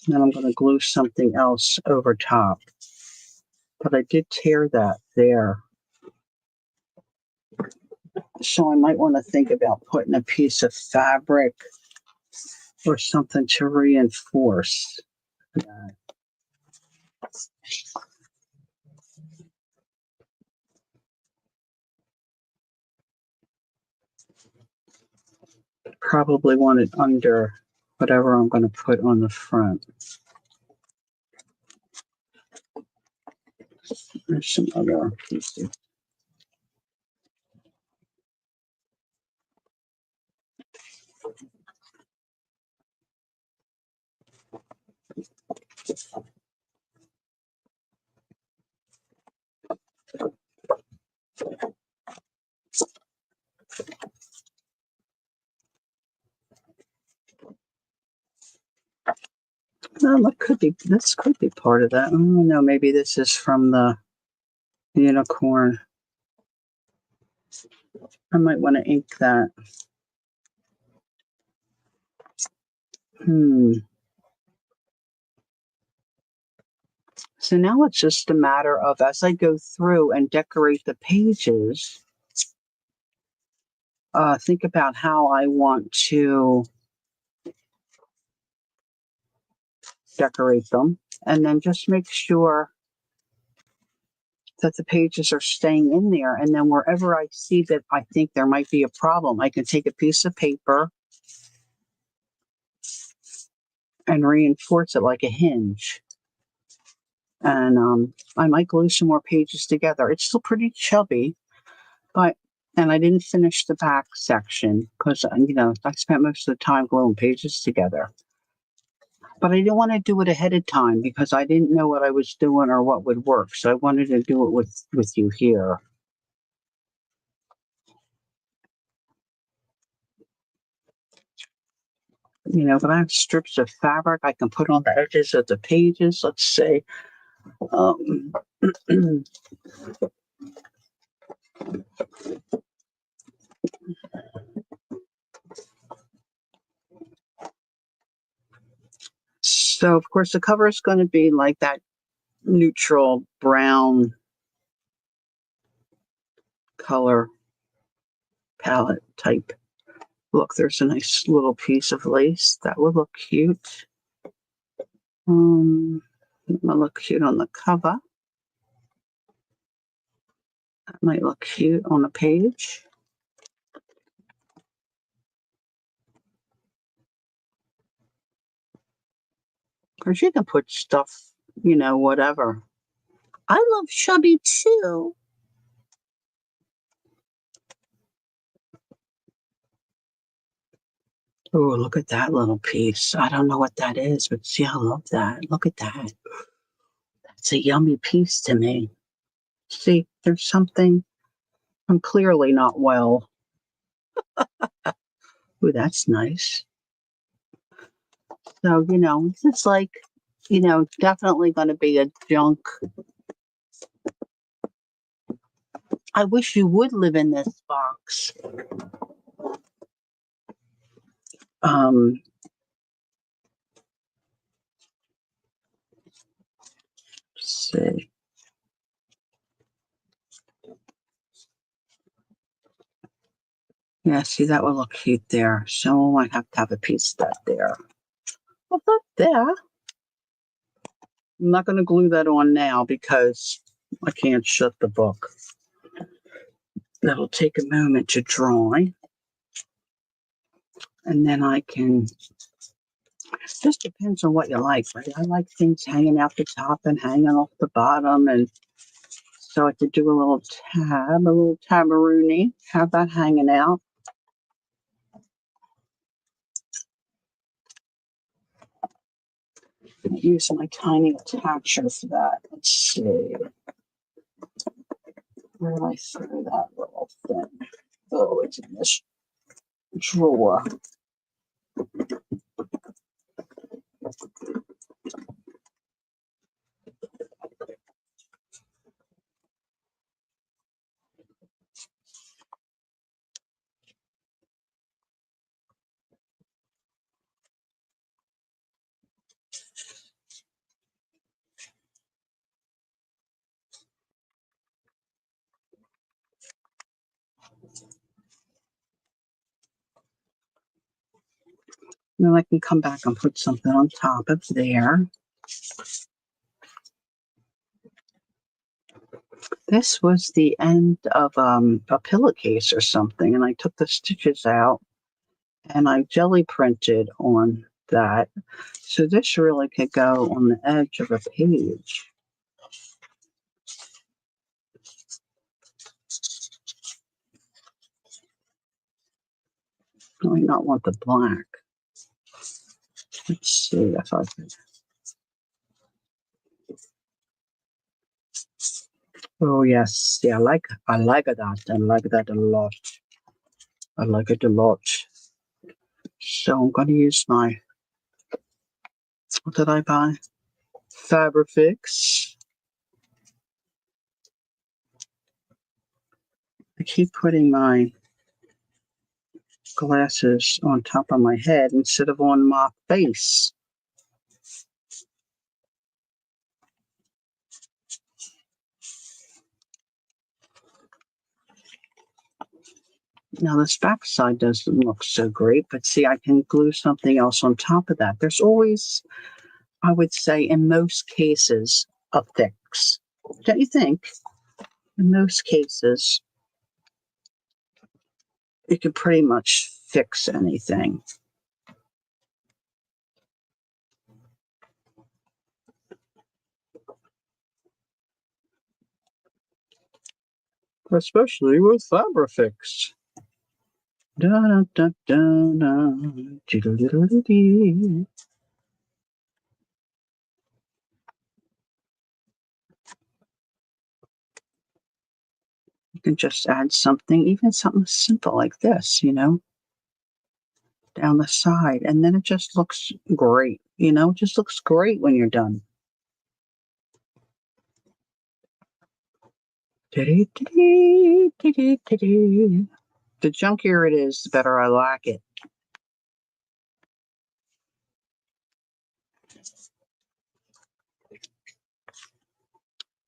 Then I'm going to glue something else over top. But I did tear that there. So I might want to think about putting a piece of fabric or something to reinforce that. Probably want it under whatever I'm going to put on the front. There's some other pieces. This could be part of that. I don't know, maybe this is from the unicorn. I might want to ink that. So now it's just a matter of, as I go through and decorate the pages, think about how I want to decorate them, and then just make sure that the pages are staying in there. And then wherever I see that I think there might be a problem, I can take a piece of paper and reinforce it like a hinge. And I might glue some more pages together. It's still pretty chubby, and I didn't finish the back section because, I spent most of the time gluing pages together. But I didn't want to do it ahead of time because I didn't know what I was doing or what would work. So I wanted to do it with you here. But I have strips of fabric I can put on the edges of the pages. Let's say, so of course the cover is going to be like that neutral brown color palette type. Look, there's a nice little piece of lace that would look cute. It might look cute on the cover. That might look cute on the page. Because you can put stuff, whatever. I love chubby too. Oh, look at that little piece. I don't know what that is, but see, I love that. Look at that. It's a yummy piece to me. See, there's something I'm clearly not well. Oh, that's nice. So, it's like, definitely going to be a junk. I wish you would live in this box. Let's see. Yeah, see, that would look cute there. So I might have to have a piece of that there. Well, not there. I'm not going to glue that on now because I can't shut the book. That'll take a moment to dry. And then I can, just depends on what you like, right? I like things hanging out the top and hanging off the bottom. And so I could do a little tabaroonie, have that hanging out. Use my tiny attacher for that. Let's see. Where did I throw that little thing? Oh, it's in this drawer. And then I can come back and put something on top of there. This was the end of a pillowcase or something, and I took the stitches out and I jelly printed on that. So this really could go on the edge of a page. I might not want the black. Let's see if I can. Oh yes, yeah, I like that. I like that a lot. I like it a lot. So I'm going to use my, what did I buy? Fabrifix. I keep putting my glasses on top of my head instead of on my face. Now this back side doesn't look so great, but see, I can glue something else on top of that. There's always, I would say, in most cases, a fix. Don't you think? In most cases, you can pretty much fix anything. Especially with Fabrifix. Da, da, da, da, dee. You can just add something, even something simple like this, down the side, and then it just looks great. It just looks great when you're done. The junkier it is, the better I like it.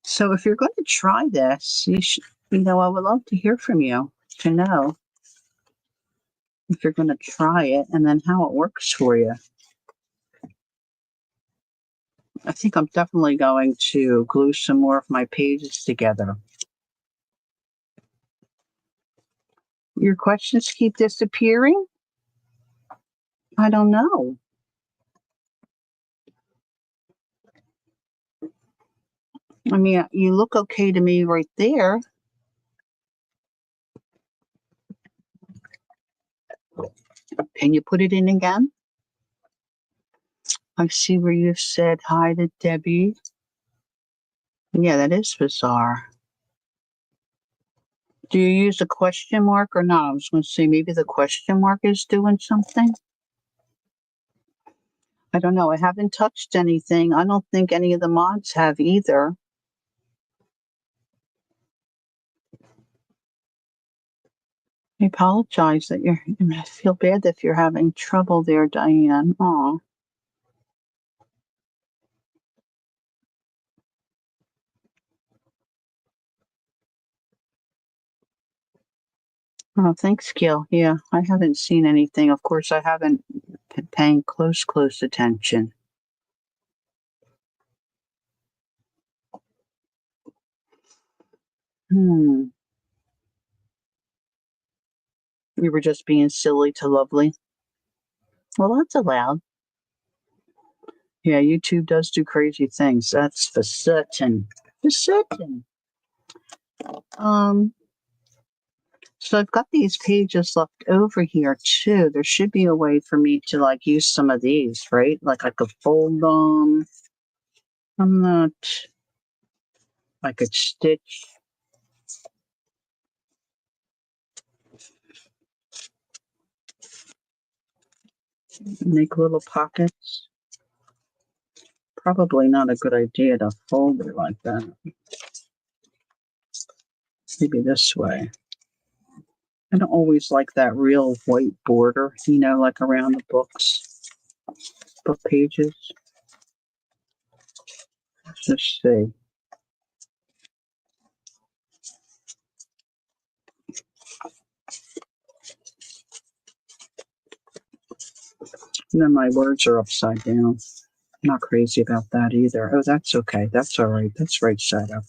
So if you're going to try this, I would love to hear from you to know if you're going to try it and then how it works for you. I think I'm definitely going to glue some more of my pages together. Your questions keep disappearing? I don't know. I mean, you look okay to me right there. Can you put it in again? I see where you said hi to Debbie. Yeah, that is bizarre. Do you use a question mark or not? I was going to say maybe the question mark is doing something. I don't know. I haven't touched anything. I don't think any of the mods have either. I apologize that I feel bad if you're having trouble there, Diane. Aw. Oh, thanks, Gil. Yeah, I haven't seen anything. Of course, I haven't been paying close attention. You were just being silly to Lovely. Well, that's allowed. Yeah, YouTube does do crazy things. That's for certain. For certain. So I've got these pages left over here too. There should be a way for me to like use some of these, right? Like I could fold them. I'm not. I could stitch. Make little pockets. Probably not a good idea to fold it like that. Maybe this way. I don't always like that real white border, like around the book pages. Let's just see. And then my words are upside down. Not crazy about that either. Oh, that's okay. That's all right. That's right setup.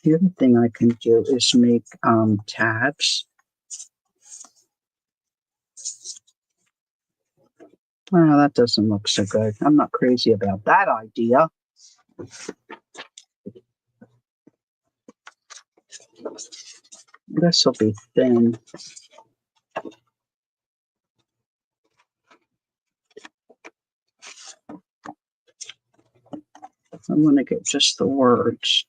The other thing I can do is make tabs. Oh, that doesn't look so good. I'm not crazy about that idea. This will be thin. I want to get just the words.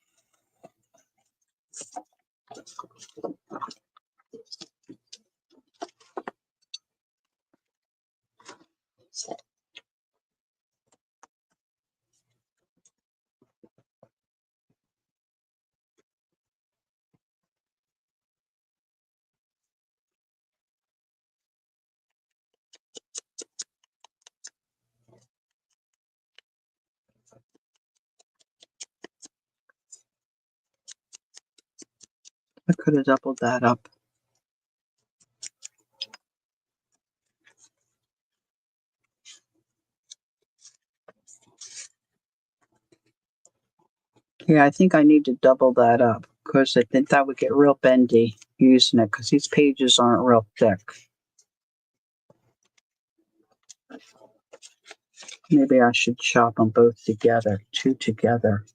I could have doubled that up. Yeah, I think I need to double that up because I think that would get real bendy using it because these pages aren't real thick. Maybe I should chop them both together, two together.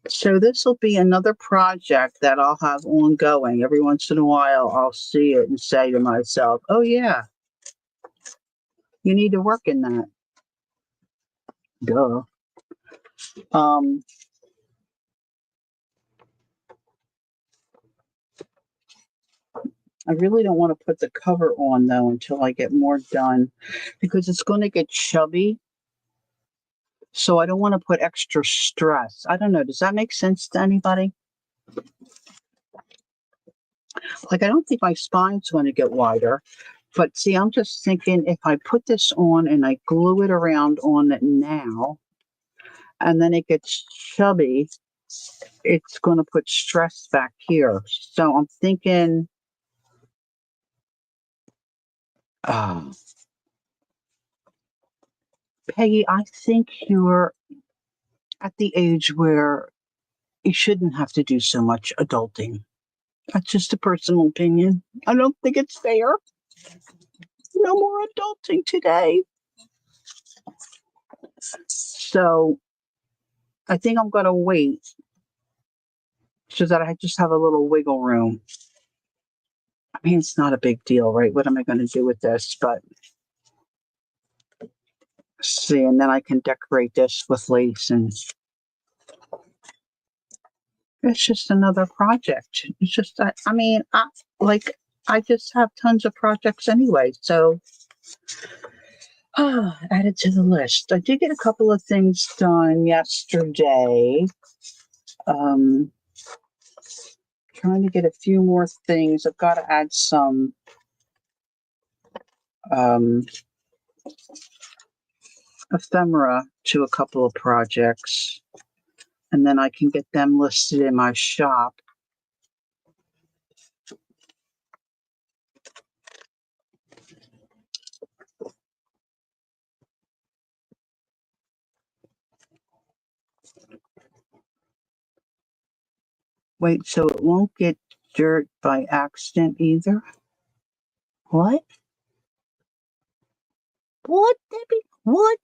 So this will be another project that I'll have ongoing. Every once in a while, I'll see it and say to myself, oh, yeah, you need to work in that. Duh. I really don't want to put the cover on, though, until I get more done because it's going to get chubby. So I don't want to put extra stress. I don't know. Does that make sense to anybody? Like, I don't think my spine's going to get wider. But see, I'm just thinking if I put this on and I glue it around on it now, and then it gets chubby, it's going to put stress back here. So I'm thinking, Peggy, I think you're at the age where you shouldn't have to do so much adulting. That's just a personal opinion. I don't think it's fair. No more adulting today. So I think I'm going to wait so that I just have a little wiggle room. I mean, it's not a big deal, right? What am I going to do with this? But see, and then I can decorate this with lace, and it's just another project. It's just, I mean, I just have tons of projects anyway. So, added to the list. I did get a couple of things done yesterday. Um, Trying to get a few more things. I've got to add some um, ephemera to a couple of projects, and then I can get them listed in my shop. Wait, so it won't get dirt by accident either? What? What, Debbie? What?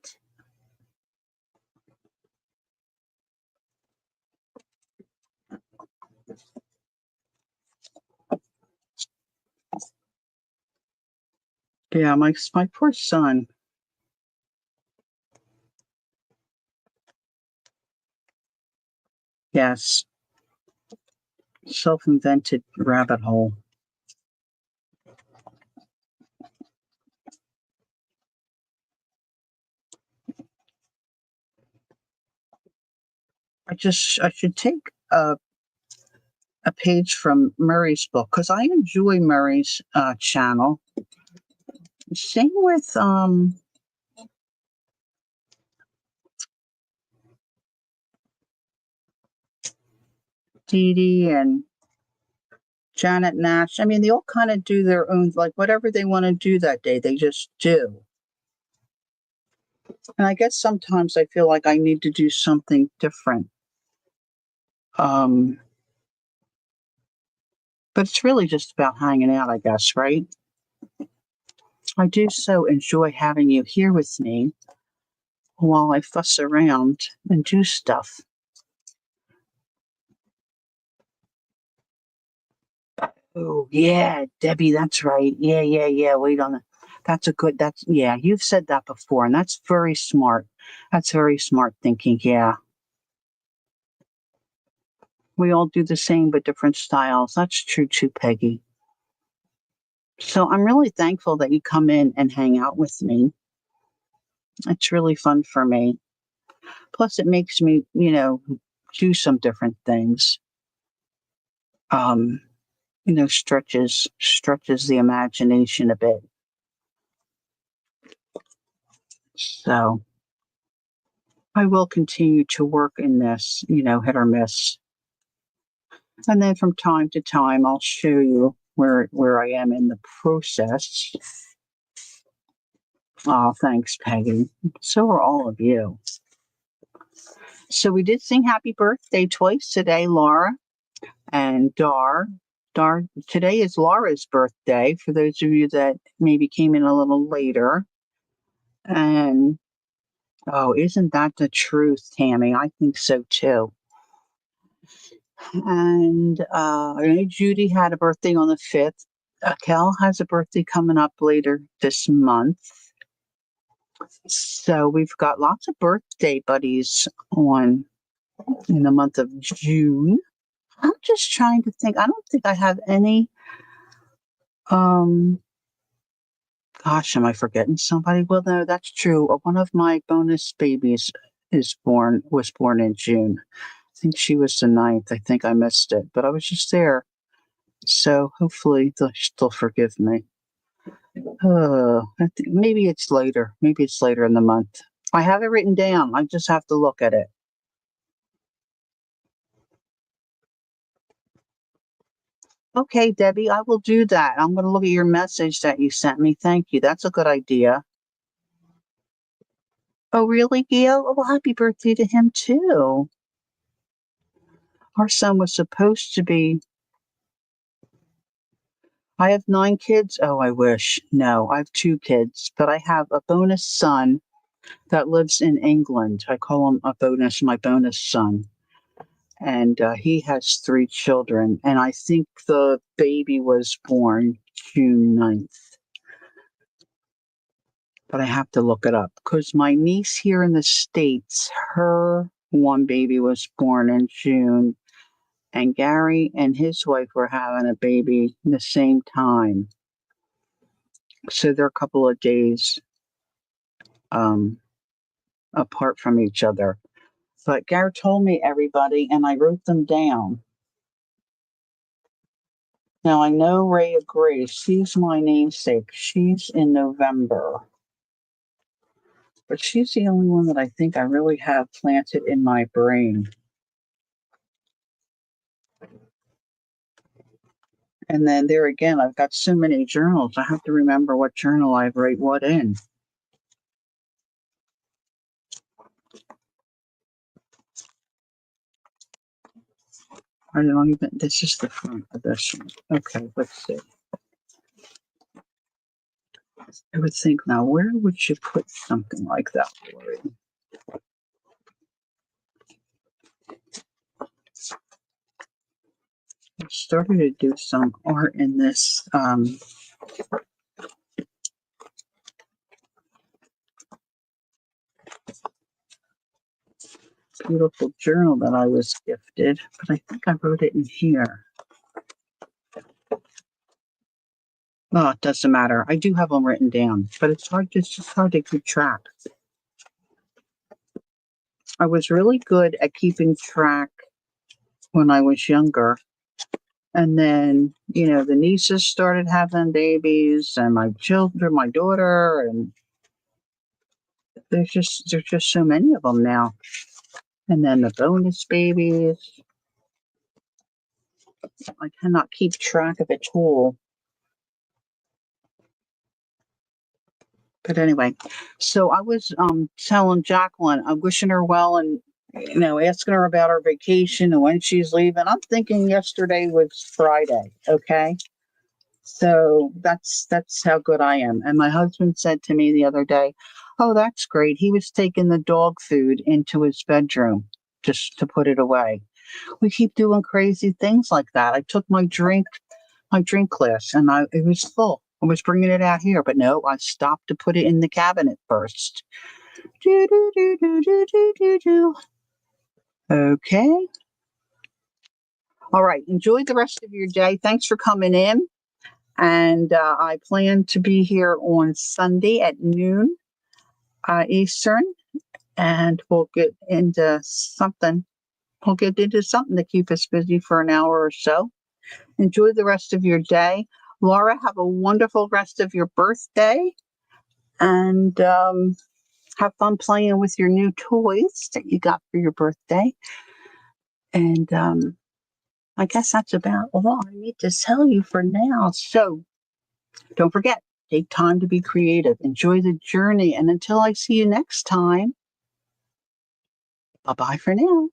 Yeah, my poor son. Yes, self-invented rabbit hole. I should take a page from Murray's book because I enjoy Murray's channel. Same with Dee Dee and Janet Nash. I mean, they all kind of do their own, like whatever they want to do that day, they just do. And I guess sometimes I feel like I need to do something different. Um, but it's really just about hanging out, I guess, right? I do so enjoy having you here with me while I fuss around and do stuff. Oh, yeah, Debbie, that's right. Yeah. Wait on it. Yeah, you've said that before, and that's very smart. That's very smart thinking. Yeah. We all do the same, but different styles. That's true too, Peggy. So I'm really thankful that you come in and hang out with me. It's really fun for me. Plus, it makes me, do some different things. Um, stretches the imagination a bit. So I will continue to work in this, hit or miss. And then from time to time, I'll show you where I am in the process. Oh, thanks, Peggy. So are all of you. So we did sing happy birthday twice today, Laura and Dar. Today is Laura's birthday, for those of you that maybe came in a little later. And oh, isn't that the truth, Tammy? I think so too. And I know Judy had a birthday on the 5th. Kel has a birthday coming up later this month. So we've got lots of birthday buddies on in the month of June. I'm just trying to think. I don't think I have any. Um, Gosh, am I forgetting somebody? Well, no, that's true. One of my bonus babies was born in June. I think she was the 9th. I think I missed it, but I was just there. So hopefully they'll still forgive me. I think maybe it's later. Maybe it's later in the month. I have it written down. I just have to look at it. Okay, Debbie, I will do that. I'm going to look at your message that you sent me. Thank you. That's a good idea. Oh, really, Gail? Oh, well, happy birthday to him, too. Our son was supposed to be. I have 9 kids. Oh, I wish. No, I have 2 kids, but I have a bonus son that lives in England. I call him my bonus son. And he has 3 children. And I think the baby was born June 9th. But I have to look it up because my niece here in the States, her one baby was born in June. And Gary and his wife were having a baby the same time. So they're a couple of days apart from each other. But Gary told me everybody, and I wrote them down. Now I know Ray of Grace. She's my namesake. She's in November. But she's the only one that I think I really have planted in my brain. And then there again, I've got so many journals. I have to remember what journal I write what in. I don't even, this is the front of this one. Okay, let's see. I would think now, where would you put something like that, Lori? I started to do some art in this beautiful journal that I was gifted, but I think I wrote it in here. Oh, it doesn't matter. I do have them written down, but it's just hard to keep track. I was really good at keeping track when I was younger. And then, the nieces started having babies and my children, my daughter, and there's just so many of them now. And then the bonus babies. I cannot keep track of it all. But anyway, so I was telling Jacqueline, I'm wishing her well and asking her about her vacation and when she's leaving. I'm thinking yesterday was Friday, okay? So that's how good I am. And my husband said to me the other day, "Oh, that's great. He was taking the dog food into his bedroom just to put it away." We keep doing crazy things like that. I took my drink class and it was full. I was bringing it out here, but no, I stopped to put it in the cabinet first. Do, do, do, do, do, do, do, do. Okay. All right. Enjoy the rest of your day. Thanks for coming in. And I plan to be here on Sunday at noon Eastern, and we'll get into something. We'll get into something to keep us busy for an hour or so. Enjoy the rest of your day. Laura, have a wonderful rest of your birthday, and have fun playing with your new toys that you got for your birthday. And I guess that's about all I need to tell you for now. So don't forget, take time to be creative. Enjoy the journey. And until I see you next time, bye-bye for now.